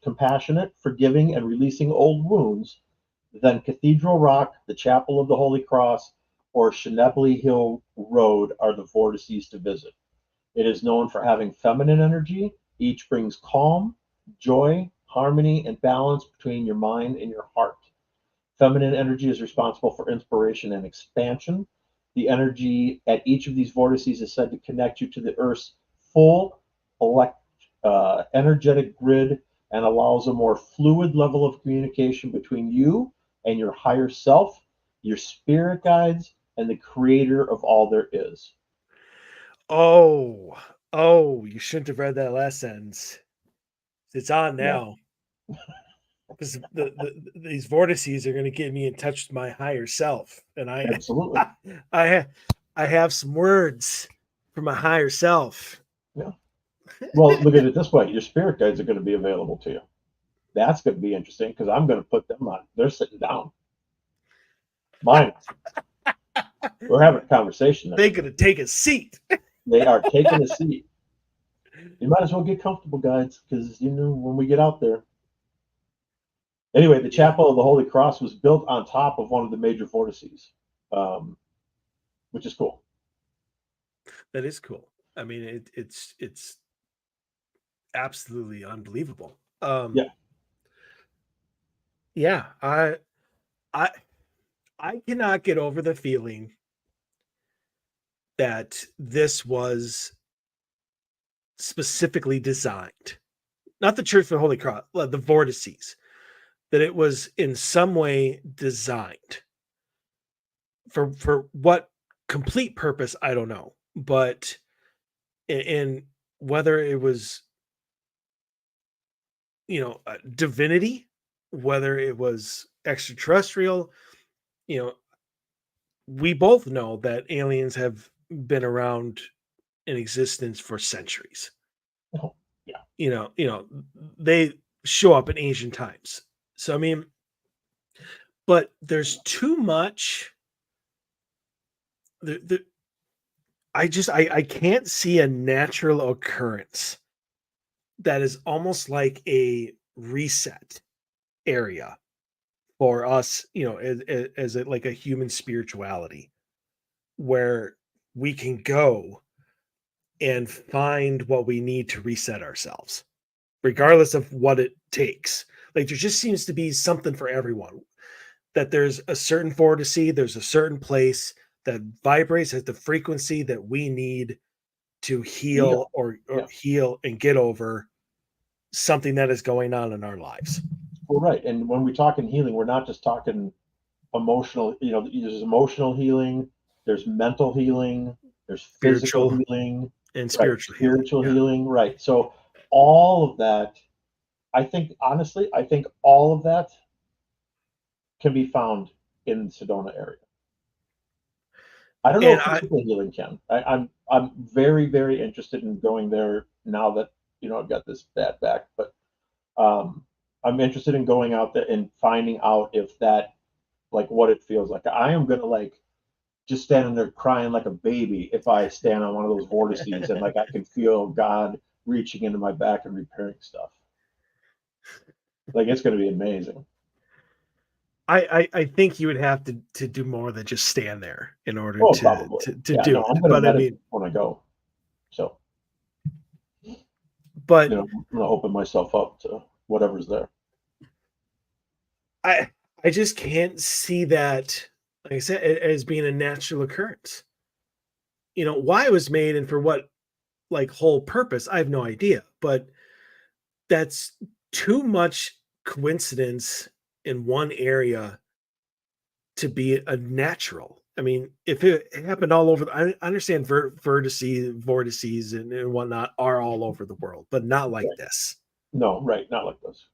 compassionate, forgiving, and releasing old wounds, then Cathedral Rock, the Chapel of the Holy Cross, or Schnebly Hill Road are the vortices to visit. It is known for having feminine energy. Each brings calm, joy, harmony, and balance between your mind and your heart. Feminine energy is responsible for inspiration and expansion. The energy at each of these vortices is said to connect you to the Earth's full energetic grid and allows a more fluid level of communication between you and your higher self, your spirit guides, and the creator of all there is. Oh, oh, you shouldn't have read that last sentence. It's on Yeah, now because these vortices are going to get me in touch with my higher self, and absolutely. I I have some words for my higher self. Yeah. Well, look at it this way: your spirit guides are going to be available to you. That's going to be interesting because I'm going to put them on. They're sitting down. Mine. We're having a conversation there. They're going to take a seat. They are taking a seat. You might as well get comfortable, guys, because you know when we get out there. Anyway, the Yeah, Chapel of the Holy Cross was built on top of one of the major vortices, um, which is cool. that is cool. I mean, it's absolutely unbelievable. Yeah. Yeah, I I cannot get over the feeling that this was specifically designed, not the Church of the Holy Cross, the vortices, that it was in some way designed for what complete purpose, I don't know, but in whether it was, divinity, whether it was extraterrestrial, you know, we both know that aliens have been around in existence for centuries. Oh, yeah. They show up in ancient times. So I mean, but there's too much. The I can't see a natural occurrence that is almost like a reset area for us, as like a human spirituality where we can go and find what we need to reset ourselves, regardless of what it takes. Like there just seems to be something for everyone. That there's a certain vortice, there's a certain place that vibrates at the frequency that we need to heal Heal. or Yeah. heal and get over something that is going on in our lives. Well, right. And when we talk in healing, we're not just talking emotional. There's emotional healing, there's mental healing, there's physical Spiritual healing, and right? spiritual healing. Spiritual Yeah. healing, right? So all of that, I think, honestly, I think all of that can be found in the Sedona area. I don't know And if I physical healing can. I'm very very interested in going there now that I've got this bad back, but um, I'm interested in going out there and finding out if that like what it feels like. I am gonna like just standing there crying like a baby if I stand on one of those vortices and like I can feel God reaching into my back and repairing stuff. Like it's gonna be amazing. I think you would have to do more than just stand there in order Oh, to probably. to Yeah, do no, I'm it. gonna But I meditate mean, when I go. So, but I'm gonna open myself up to whatever's there. I I just can't see that, like I said, as being a natural occurrence. Why it was made and for what like whole purpose, I have no idea. But that's too much coincidence in one area to be a natural. I mean, if it happened all over, I understand vortices and whatnot are all over the world, but not like Right. this. No, right, not like this.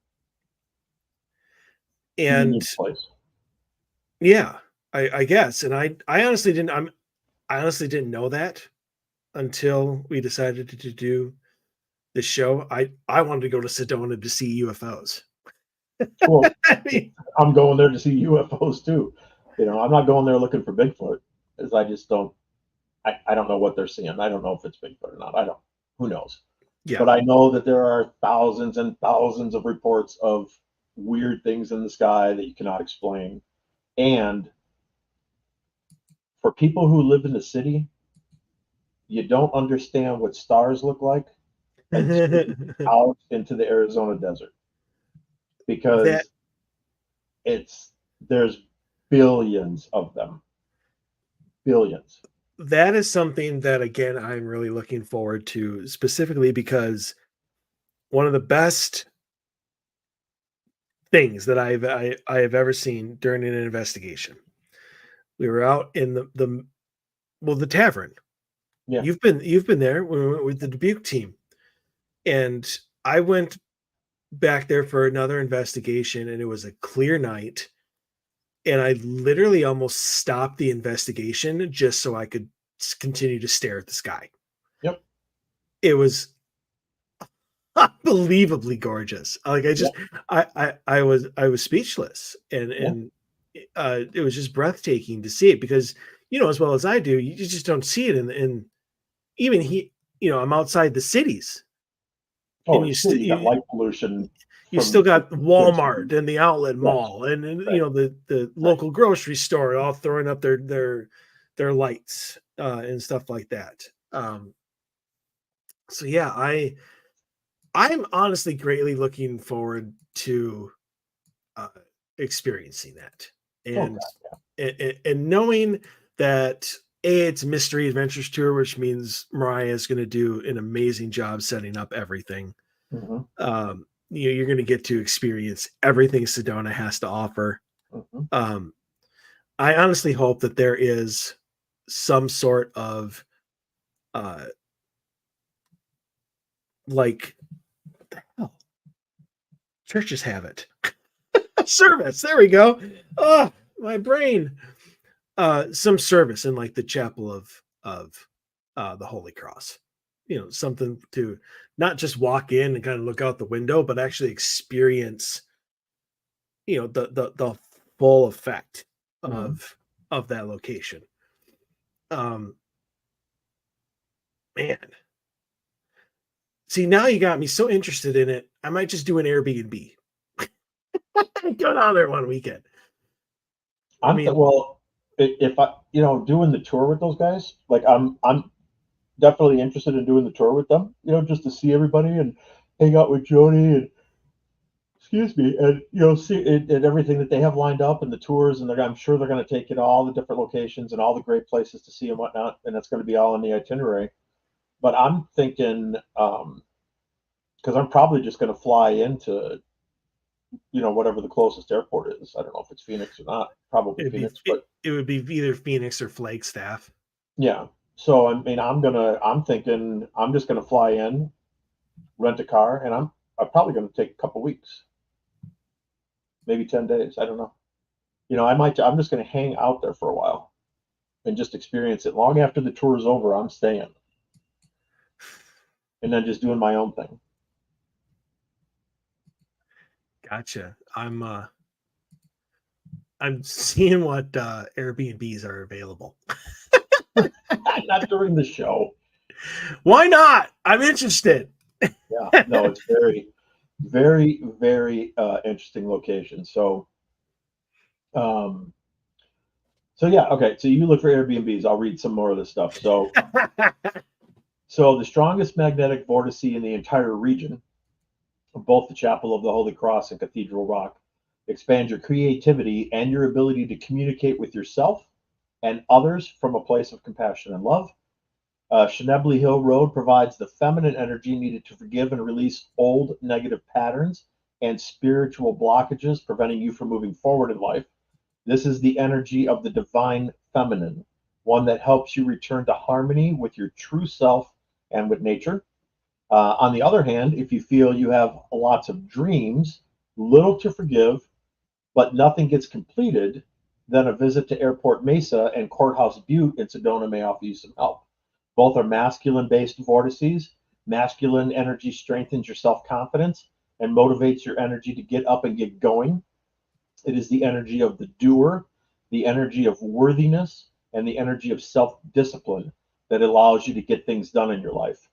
It's a And unique place. yeah, I guess. And I honestly didn't know that until we decided to do the show. I wanted to go to Sedona to see UFOs. Well, I mean, I'm going there to see UFOs too. I'm not going there looking for Bigfoot, because I just don't. I don't know what they're seeing. I don't know if it's Bigfoot or not. I don't. Who knows? yeah. But I know that there are thousands and thousands of reports of weird things in the sky that you cannot explain. And for people who live in the city, you don't understand what stars look like until you get out into the Arizona desert, that because it's there's billions of them, billions. that is something that again I'm really looking forward to, specifically because one of the best things that I have ever seen during an investigation. We were out in the tavern. Yeah. You've been there with the Dubuque team, and I went back there for another investigation, and it was a clear night, and I literally almost stopped the investigation just so I could continue to stare at the sky. Yep. It was unbelievably gorgeous. Like I just Yep. I was speechless, Yeah. and it was just breathtaking to see it because as well as I do, you just don't see it in even I'm outside the cities, Oh, and it's true. You got light pollution you still from got electricity. Walmart and the outlet Right. mall, and Right. the Right. local grocery store all throwing up their lights and stuff like that. So yeah, I'm honestly greatly looking forward to uh, experiencing that, Oh and, God. and knowing that it's Mystery Adventures Tour, which means Mariah is going to do an amazing job setting up everything. Hmm. You're going to get to experience everything Sedona has to offer. Hmm. Um, I honestly hope that there is some sort of uh, like oh, churches have it service. There we go. Oh, my brain. Some service in like the chapel of the Holy Cross. Something to not just walk in and kind of look out the window, but actually experience the full effect Hmm. of that location. Um, man, see now you got me so interested in it. I might just do an Airbnb. Go down there one weekend. I mean, Well, if I, doing the tour with those guys, like I'm definitely interested in doing the tour with them, just to see everybody and hang out with Jody and excuse me, and see and everything that they have lined up and the tours, and I'm sure they're going to take you to all the different locations and all the great places to see and whatnot, and that's going to be all in the itinerary. But I'm thinking, because I'm probably just going to fly into, whatever the closest airport is. I don't know if it's Phoenix or not. Probably Phoenix, but it would be either Phoenix or Flagstaff. yeah. So I mean, I'm thinking I'm just gonna fly in, rent a car, and I'm probably gonna take a couple weeks, maybe 10 days. I don't know. I'm just gonna hang out there for a while and just experience it. Long after the tour is over, I'm staying and then just doing my own thing. Gotcha. I'm seeing what Airbnbs are available. Not during the show. Why not? I'm interested. Yeah, no, it's very, very, very interesting location. Um, so yeah, okay. So you look for Airbnbs. I'll read some more of this stuff. So the strongest magnetic vortice in the entire region, both the Chapel of the Holy Cross and Cathedral Rock, expand your creativity and your ability to communicate with yourself and others from a place of compassion and love. Schnebly Hill Road provides the feminine energy needed to forgive and release old negative patterns and spiritual blockages, preventing you from moving forward in life. This is the energy of the divine feminine, one that helps you return to harmony with your true self and with nature. On the other hand, if you feel you have lots of dreams, little to forgive, but nothing gets completed, then a visit to Airport Mesa and Courthouse Butte in Sedona may offer you some help. Both are masculine based vortices. Masculine energy strengthens your self confidence and motivates your energy to get up and get going. It is the energy of the doer, the energy of worthiness, and the energy of self discipline that allows you to get things done in your life.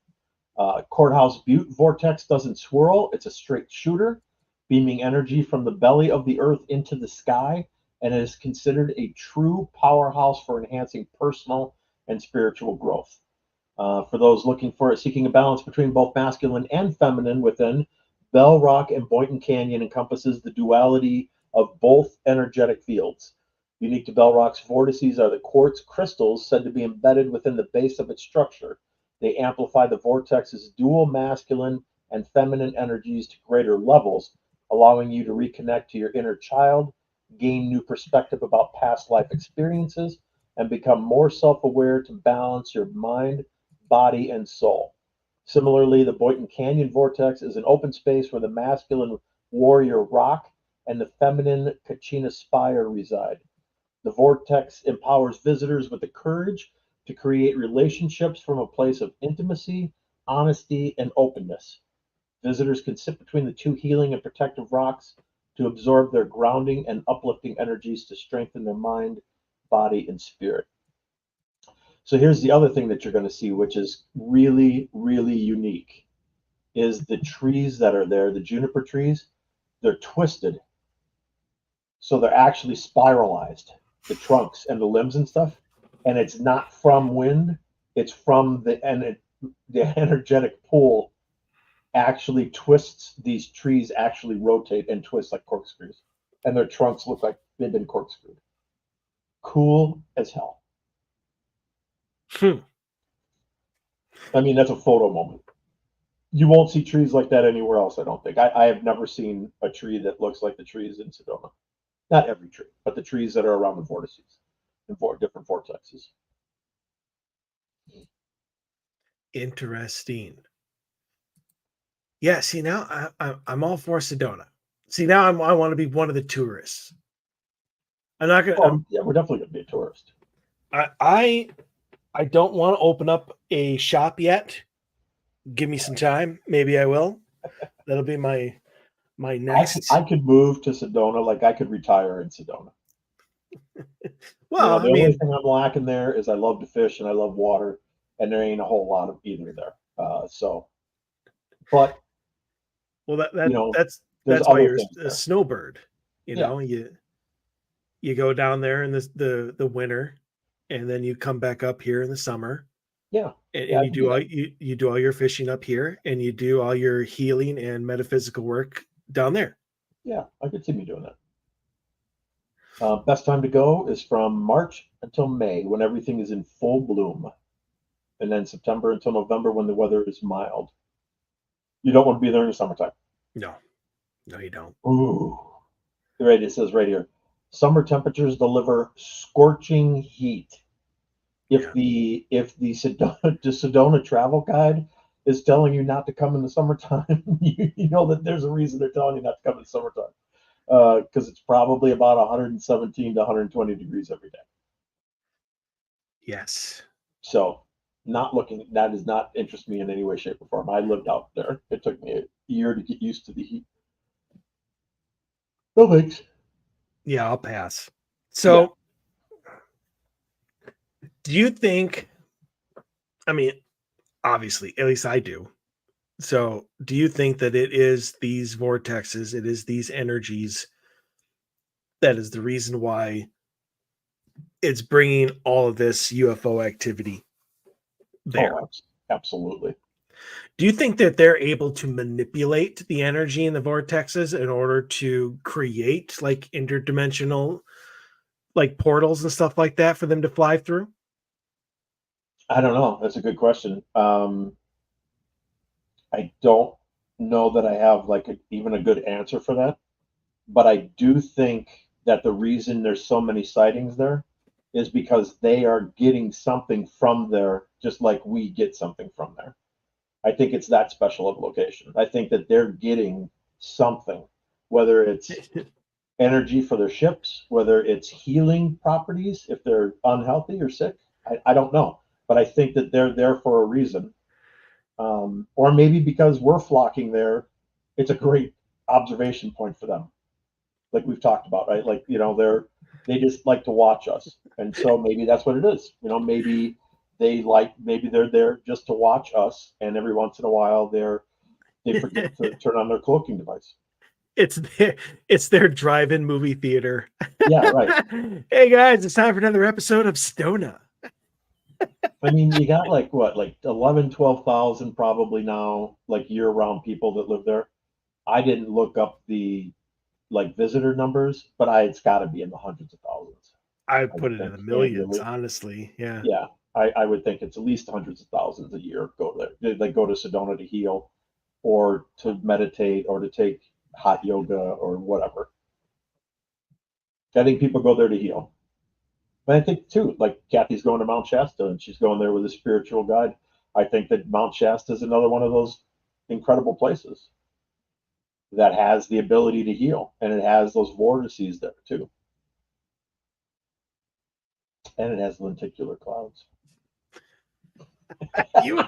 Courthouse Butte vortex doesn't swirl, it's a straight shooter, beaming energy from the belly of the earth into the sky, and it is considered a true powerhouse for enhancing personal and spiritual growth. For those looking for seeking a balance between both masculine and feminine within, Bell Rock and Boynton Canyon encompasses the duality of both energetic fields. Unique to Bell Rock's vortices are the quartz crystals said to be embedded within the base of its structure. They amplify the vortex's dual masculine and feminine energies to greater levels, allowing you to reconnect to your inner child, gain new perspective about past life experiences, and become more self aware to balance your mind, body, and soul. Similarly, the Boynton Canyon vortex is an open space where the masculine warrior rock and the feminine Kachina spire reside. The vortex empowers visitors with the courage to create relationships from a place of intimacy, honesty, and openness. Visitors can sit between the two healing and protective rocks to absorb their grounding and uplifting energies to strengthen their mind, body, and spirit. So here's the other thing that you're going to see, which is really, really unique, is the trees that are there, the juniper trees, they're twisted. So they're actually spiralized, the trunks and the limbs and stuff. And it's not from wind, it's from the energetic pull actually twists. These trees actually rotate and twist like corkscrews. And their trunks look like they've been corkscrewed. Cool as hell. I mean, that's a photo moment. You won't see trees like that anywhere else, I don't think. I have never seen a tree that looks like the trees in Sedona. Not every tree, but the trees that are around the vortices and different vortexes. Interesting. Yeah, see, now I'm all for Sedona. See, now I want to be one of the tourists. I'm not gonna. Yeah, we're definitely gonna be a tourist. I don't want to open up a shop yet. Give me some time. Maybe I will. That'll be my next. I could move to Sedona, like I could retire in Sedona. Well, the only thing I'm lacking there is I love to fish and I love water, and there ain't a whole lot of either there. But that's why you're a snowbird. You know, you go down there in the winter, and then you come back up here in the summer. Yeah, and you do all your fishing up here, and you do all your healing and metaphysical work down there. Yeah, I could see me doing that. Best time to go is from March until May, when everything is in full bloom, and then September until November when the weather is mild. You don't want to be there in the summertime. No, you don't. Ooh, right. It says right here, summer temperatures deliver scorching heat. If the Sedona travel guide is telling you not to come in the summertime, you know that there's a reason they're telling you not to come in the summertime, because it's probably about 117 to 120 degrees every day. Yes. So that does not interest me in any way, shape, or form. I lived out there. It took me a year to get used to the heat. No thanks. Yeah, I'll pass. So do you think, I mean, obviously, at least I do. So do you think that it is these vortexes, it is these energies that is the reason why it's bringing all of this UFO activity there? Oh, absolutely. Do you think that they're able to manipulate the energy in the vortexes in order to create like interdimensional like portals and stuff like that for them to fly through? I don't know. That's a good question. I don't know that I have even a good answer for that, but I do think that the reason there's so many sightings there is because they are getting something from there, just like we get something from there. I think it's that special of a location. I think that they're getting something, whether it's energy for their ships, whether it's healing properties if they're unhealthy or sick. I don't know, but I think that they're there for a reason. Or maybe because we're flocking there, it's a great observation point for them. Like we've talked about, right? Like, they just like to watch us. And so maybe that's what it is. Maybe they're there just to watch us. And every once in a while they forget to turn on their cloaking device. It's their drive-in movie theater. Yeah, right. Hey guys, it's time for another episode of Sedona. I mean, you got like 11, 12,000 probably now, like year-round people that live there. I didn't look up the visitor numbers, but it's got to be in the hundreds of thousands. I put it in the millions, honestly. Yeah. Yeah, I would think it's at least hundreds of thousands a year go there. They go to Sedona to heal, or to meditate, or to take hot yoga or whatever. I think people go there to heal. But I think too, like Kathy's going to Mount Shasta and she's going there with a spiritual guide. I think that Mount Shasta is another one of those incredible places that has the ability to heal, and it has those vortices there too, and it has lenticular clouds. You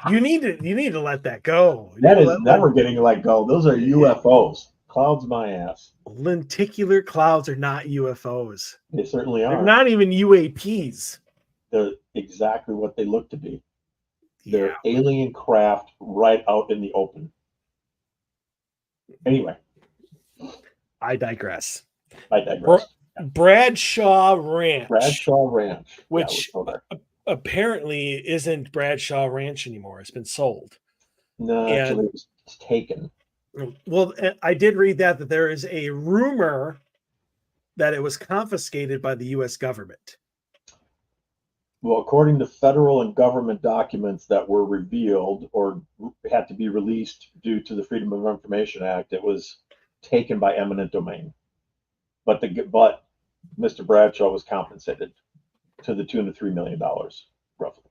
you need to let that go. You That need to is let never getting let go. Those are UFOs. Clouds my ass. lenticular clouds are not UFOs. They certainly They're are. not even UAPs. They're exactly what they look to be. Yeah, They're alien craft right out in the open. Anyway, I digress. I digress. Bradshaw Ranch, Bradshaw Ranch. Yeah, let's which go there. apparently isn't Bradshaw Ranch anymore. It's been sold. No, And actually, it's taken. well, I did read that there is a rumor that it was confiscated by the U.S. government. Well, according to federal and government documents that were revealed or had to be released due to the Freedom of Information Act, it was taken by eminent domain. But Mr. Bradshaw was compensated to the tune of $3 million, roughly.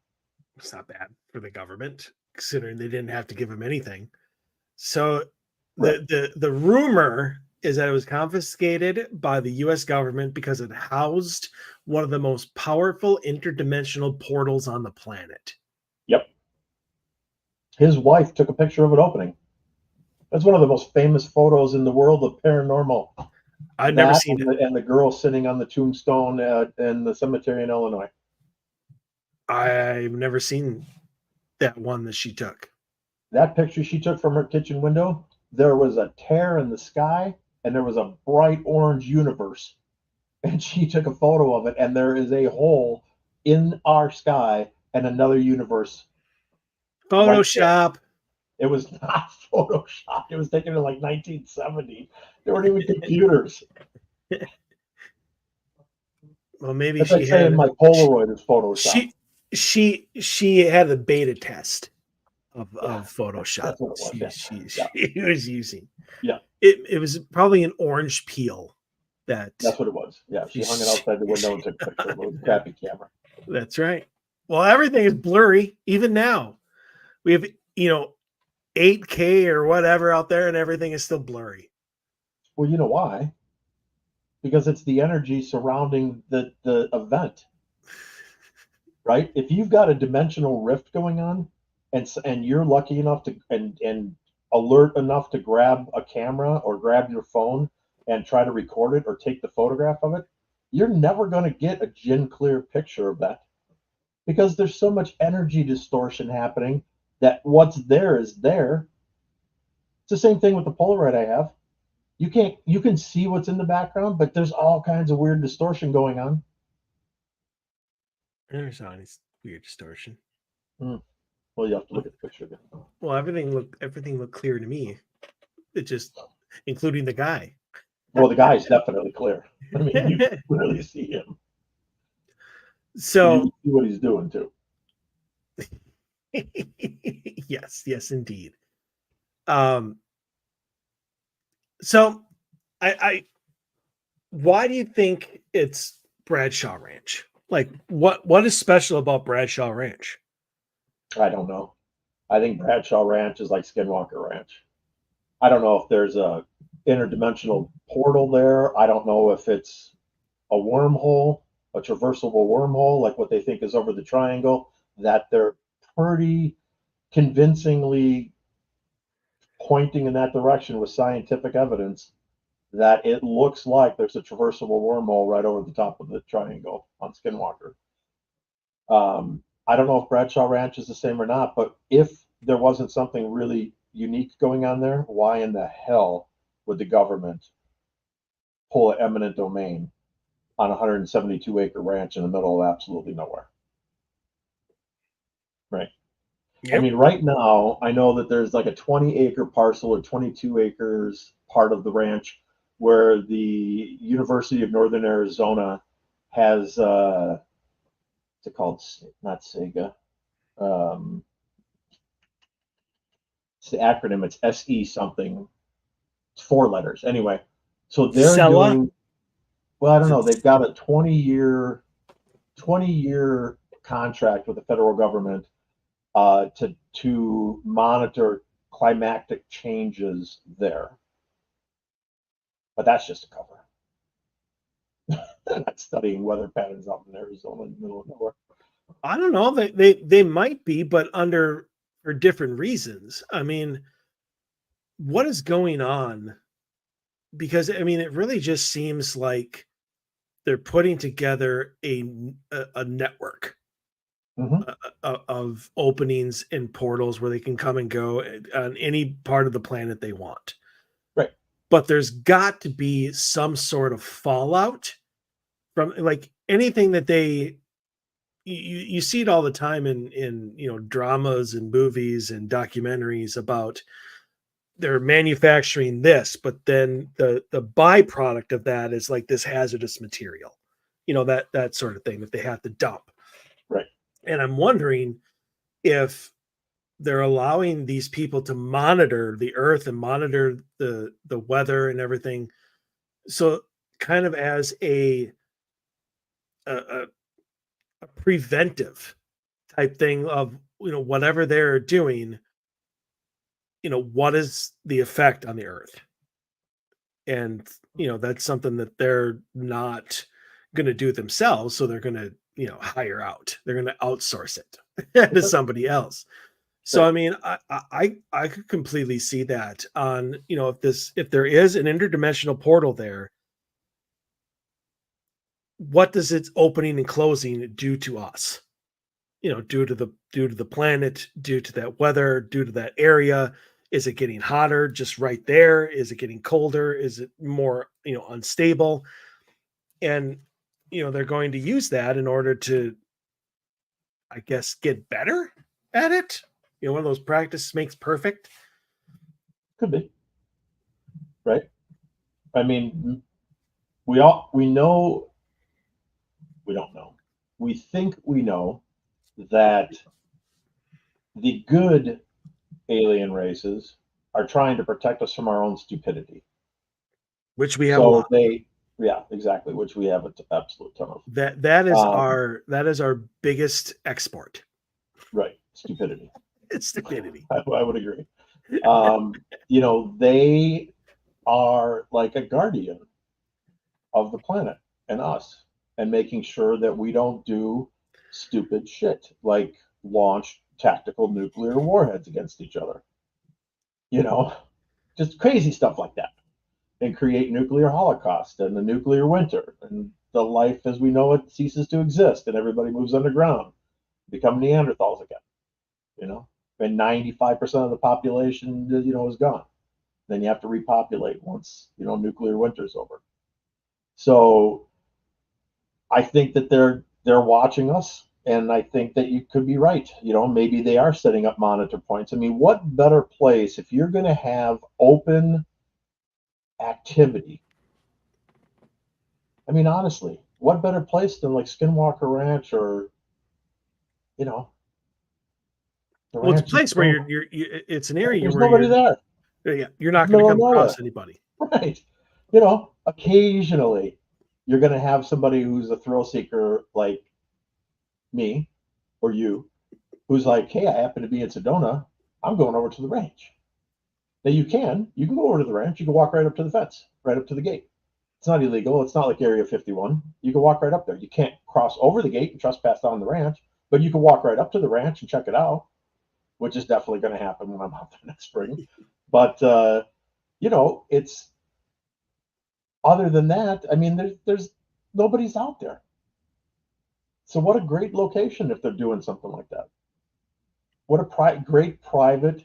It's not bad for the government, considering they didn't have to give him anything. So the rumor is that it was confiscated by the U.S. government because it housed one of the most powerful interdimensional portals on the planet. Yep. His wife took a picture of it opening. That's one of the most famous photos in the world of paranormal. I've never seen it. And the girl sitting on the tombstone in the cemetery in Illinois. I've never seen that one that she took. That picture she took from her kitchen window, there was a tear in the sky and there was a bright orange universe. And she took a photo of it, and there is a hole in our sky and another universe. Photoshop. Right, it was not Photoshop. It was taken in like 1970. There weren't even computers. Well, maybe That's she like saying had my Polaroid is Photoshop. she had a beta test of Photoshop. That's what it was. She was using. Yeah. It was probably an orange peel. That's what it was. Yeah, she hung it outside the window and took a picture with a crappy camera. That's right. Well, everything is blurry. Even now, we have 8K or whatever out there, and everything is still blurry. Well, you know why? Because it's the energy surrounding the event, right? If you've got a dimensional rift going on, and you're lucky enough to and alert enough to grab a camera or grab your phone and try to record it or take the photograph of it, you're never going to get a gin clear picture of that because there's so much energy distortion happening that what's there is there. It's the same thing with the Polaroid I have. You can see what's in the background, but there's all kinds of weird distortion going on. There's all this weird distortion. Well, you have to look at the picture again. Well, everything looked clear to me. It just, including the guy. Well, the guy's definitely clear. I mean, you can clearly see him. So you can see what he's doing too. yes, indeed. So I why do you think it's Bradshaw Ranch? Like what is special about Bradshaw Ranch? I don't know. I think Bradshaw Ranch is like Skinwalker Ranch. I don't know if there's a interdimensional portal there. I don't know if it's a wormhole, a traversable wormhole, like what they think is over the triangle, that they're pretty convincingly pointing in that direction with scientific evidence that it looks like there's a traversable wormhole right over the top of the triangle on Skinwalker. I don't know if Bradshaw Ranch is the same or not, but if there wasn't something really unique going on there, why in the hell would the government pull an eminent domain on a 172-acre ranch in the middle of absolutely nowhere? Right. Yep. I mean, right now, I know that there's like a 20-acre parcel or 22 acres part of the ranch where the University of Northern Arizona has, what's it called? Not Sega. It's the acronym. It's SE something. It's 4 letters. Anyway, so they're Sella. doing, well, I don't Is know. it They've got a 20-year contract with the federal government to monitor climatic changes there. But that's just a cover. They're not studying weather patterns out in Arizona in the middle of nowhere. I don't know. They might be, but under for different reasons. I mean, what is going on? Because I mean, it really just seems like they're putting together a network Mm-hmm. of openings and portals where they can come and go on any part of the planet they want. Right. But there's got to be some sort of fallout from like anything that you see it all the time in dramas and movies and documentaries about they're manufacturing this, but then the byproduct of that is like this hazardous material, that sort of thing that they have to dump. Right. And I'm wondering if they're allowing these people to monitor the earth and monitor the weather and everything, so kind of as a, a preventive type thing of whatever they're doing, what is the effect on the earth. And that's something that they're not going to do themselves, so they're going to hire out, they're going to outsource it to somebody else. So Right. I mean, I could completely see that on if there is an interdimensional portal there, what does its opening and closing do to us? Due to the planet, due to that weather, due to that area. Is it getting hotter just right there? Is it getting colder? Is it more unstable? And they're going to use that in order to, I guess, get better at it. One of those practice makes perfect. Could be. Right. I mean, we know, we don't know. We think we know that the good alien races are trying to protect us from our own stupidity. Which we have a So lot. yeah, exactly, which we have an absolute ton of. That is our biggest export. Right, stupidity. It's stupidity. I would agree. They are like a guardian of the planet and us, and making sure that we don't do stupid shit like launch tactical nuclear warheads against each other. You know, just crazy stuff like that, and create nuclear holocaust and the nuclear winter, and the life as we know it ceases to exist, and everybody moves underground, become Neanderthals again. You know, and 95% of the population, is gone. Then you have to repopulate once nuclear winter's over. So I think that they're watching us, and I think that you could be right. Maybe they are setting up monitor points. I mean, what better place if you're going to have open activity? I mean, honestly, what better place than like Skinwalker Ranch or the Well, it's a ranch in place where Sedona? it's an area There's where nobody there. you're not going to Middle of come nowhere. across anybody. Right. Occasionally you're going to have somebody who's a thrill seeker like me or you, who's like, hey, I happen to be in Sedona. I'm going over to the ranch. Now you can go over to the ranch. You can walk right up to the fence, right up to the gate. It's not illegal. It's not like Area 51. You can walk right up there. You can't cross over the gate and trespass on the ranch, but you can walk right up to the ranch and check it out, which is definitely going to happen when I'm out there next spring. But it's, other than that, I mean, there's nobody's out there. So what a great location if they're doing something like that. What a great private,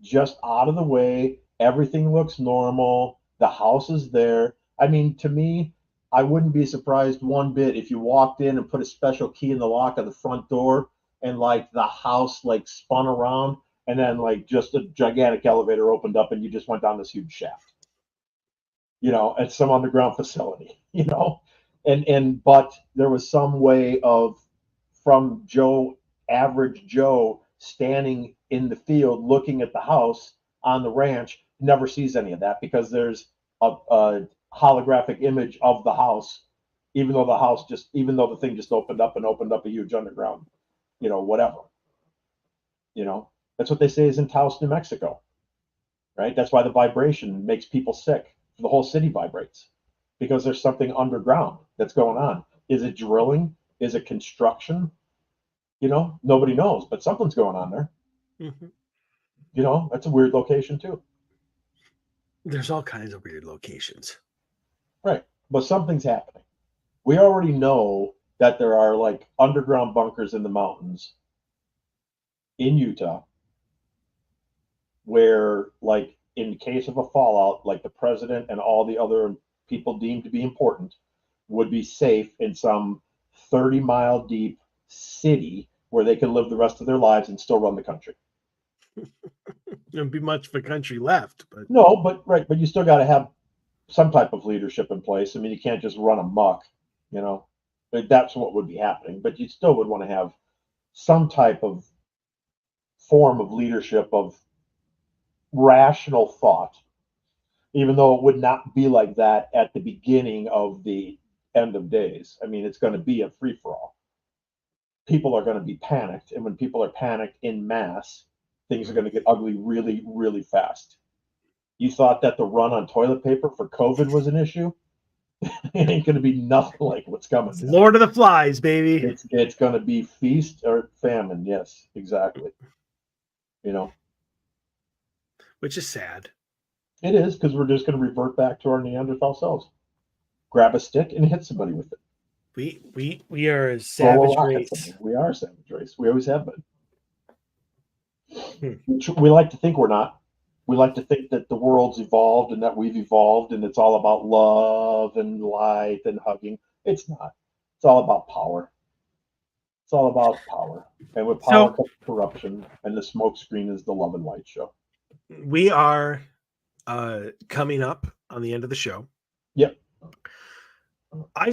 just out of the way. Everything looks normal. The house is there. I mean, to me, I wouldn't be surprised one bit if you walked in and put a special key in the lock of the front door, and like the house like spun around, and then like just a gigantic elevator opened up and you just went down this huge shaft. At some underground facility, but there was some way of, from average Joe, standing in the field looking at the house on the ranch, never sees any of that because there's a holographic image of the house, even though the thing just opened up a huge underground, whatever. That's what they say is in Taos, New Mexico, right? That's why the vibration makes people sick. The whole city vibrates because there's something underground that's going on. Is it drilling? Is it construction? Nobody knows, but something's going on there. Mm-hmm. That's a weird location too. There's all kinds of weird locations. Right. But something's happening. We already know that there are like underground bunkers in the mountains in Utah where, like, in case of a fallout, like the president and all the other people deemed to be important would be safe in some 30-mile deep city where they could live the rest of their lives and still run the country. There'd be much of a country left, but no, but you still got to have some type of leadership in place. I mean, you can't just run amok, But that's what would be happening. But you still would want to have some type of form of leadership of rational thought, even though it would not be like that at the beginning of the end of days. I mean, it's going to be a free for all. People are going to be panicked. And when people are panicked in mass, things are going to get ugly really, really fast. You thought that the run on toilet paper for COVID was an issue? It ain't going to be nothing like what's coming. It's Lord of the Flies, baby. It's going to be feast or famine. Yes, exactly. Which is sad. It is, because we're just going to revert back to our Neanderthal selves. Grab a stick and hit somebody with it. We are a savage race. We are a savage race. We always have been. We like to think we're not. We like to think that the world's evolved and that we've evolved and it's all about love and light and hugging. It's not. It's all about power. It's all about power. And with power comes corruption, and the smoke screen is the Love and Light show. We are coming up on the end of the show. Yep. I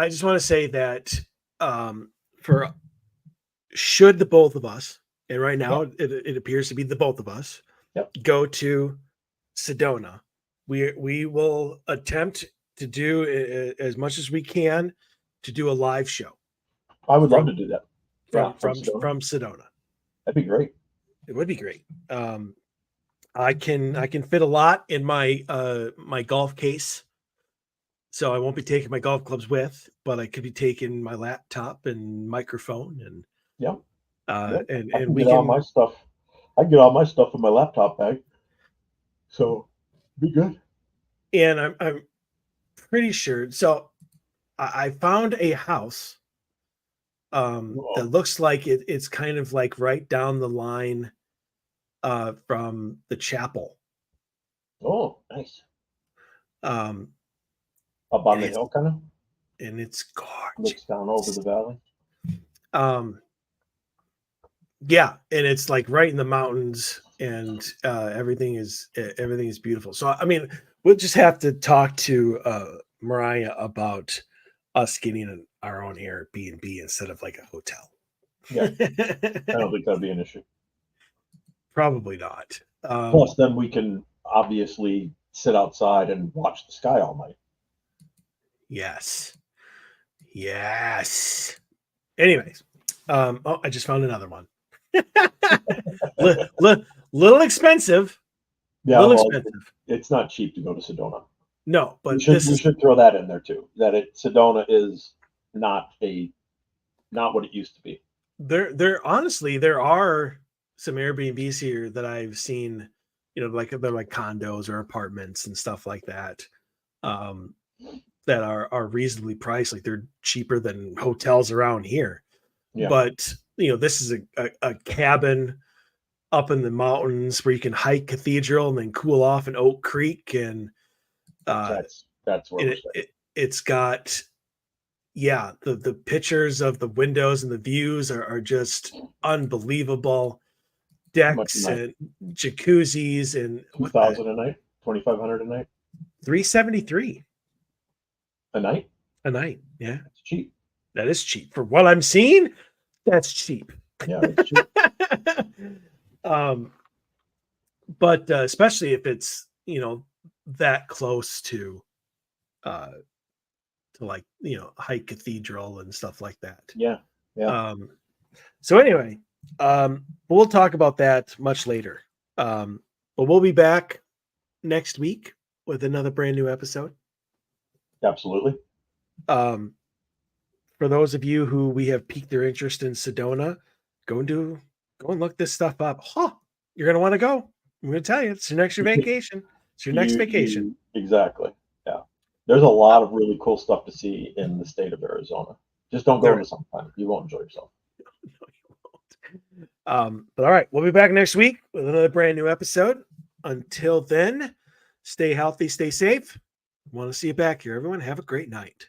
just want to say that for should the both of us, and right now it appears to be the both of us, go to Sedona, we will attempt to do as much as we can to do a live show. I would love to do that. From Sedona. That'd be great. It would be great. I can fit a lot in my my golf case, so I won't be taking my golf clubs with, but I could be taking my laptop and microphone and and we get all my stuff. I can get all my stuff in my laptop bag, so be good. And I'm pretty sure. So I found a house that looks like it's kind of like right down the line from the chapel. Oh, nice. Up on the hill, kind of. And it's gorgeous. Looks down over the valley. Yeah, and it's like right in the mountains, and everything is beautiful. So I mean, we'll just have to talk to Mariah about us getting our own Airbnb instead of like a hotel. Yeah, I don't think that'd be an issue. Probably not. Plus, then we can obviously sit outside and watch the sky all night. Yes. Anyways, I just found another one. Little expensive. Yeah, expensive. It's not cheap to go to Sedona. No, but we should throw that in there too. That Sedona is not what it used to be. There honestly, there are some Airbnbs here that I've seen, like they're like condos or apartments and stuff like that, that are reasonably priced. Like they're cheaper than hotels around here. Yeah. But this is a cabin up in the mountains where you can hike Cathedral and then cool off in Oak Creek, and that's where it's got the pictures of the windows and the views are just unbelievable. Decks and jacuzzis and 2,000 a night, 2,500 a night, $373 a night. Yeah, it's cheap. That is cheap for what I'm seeing. That's cheap. Yeah, it's cheap. But especially if it's that close to like, High Cathedral and stuff like that. Yeah. So anyway, we'll talk about that much later. But we'll be back next week with another brand new episode. Absolutely. For those of you who we have piqued their interest in Sedona, go and look this stuff up. You're gonna want to go. I'm gonna tell you, it's your next vacation. It's your next vacation. Exactly. Yeah. There's a lot of really cool stuff to see in the state of Arizona. Just don't go in the summertime. You won't enjoy yourself. No, you won't. But all right, we'll be back next week with another brand new episode. Until then, stay healthy, stay safe. Want to see you back here, everyone. Have a great night.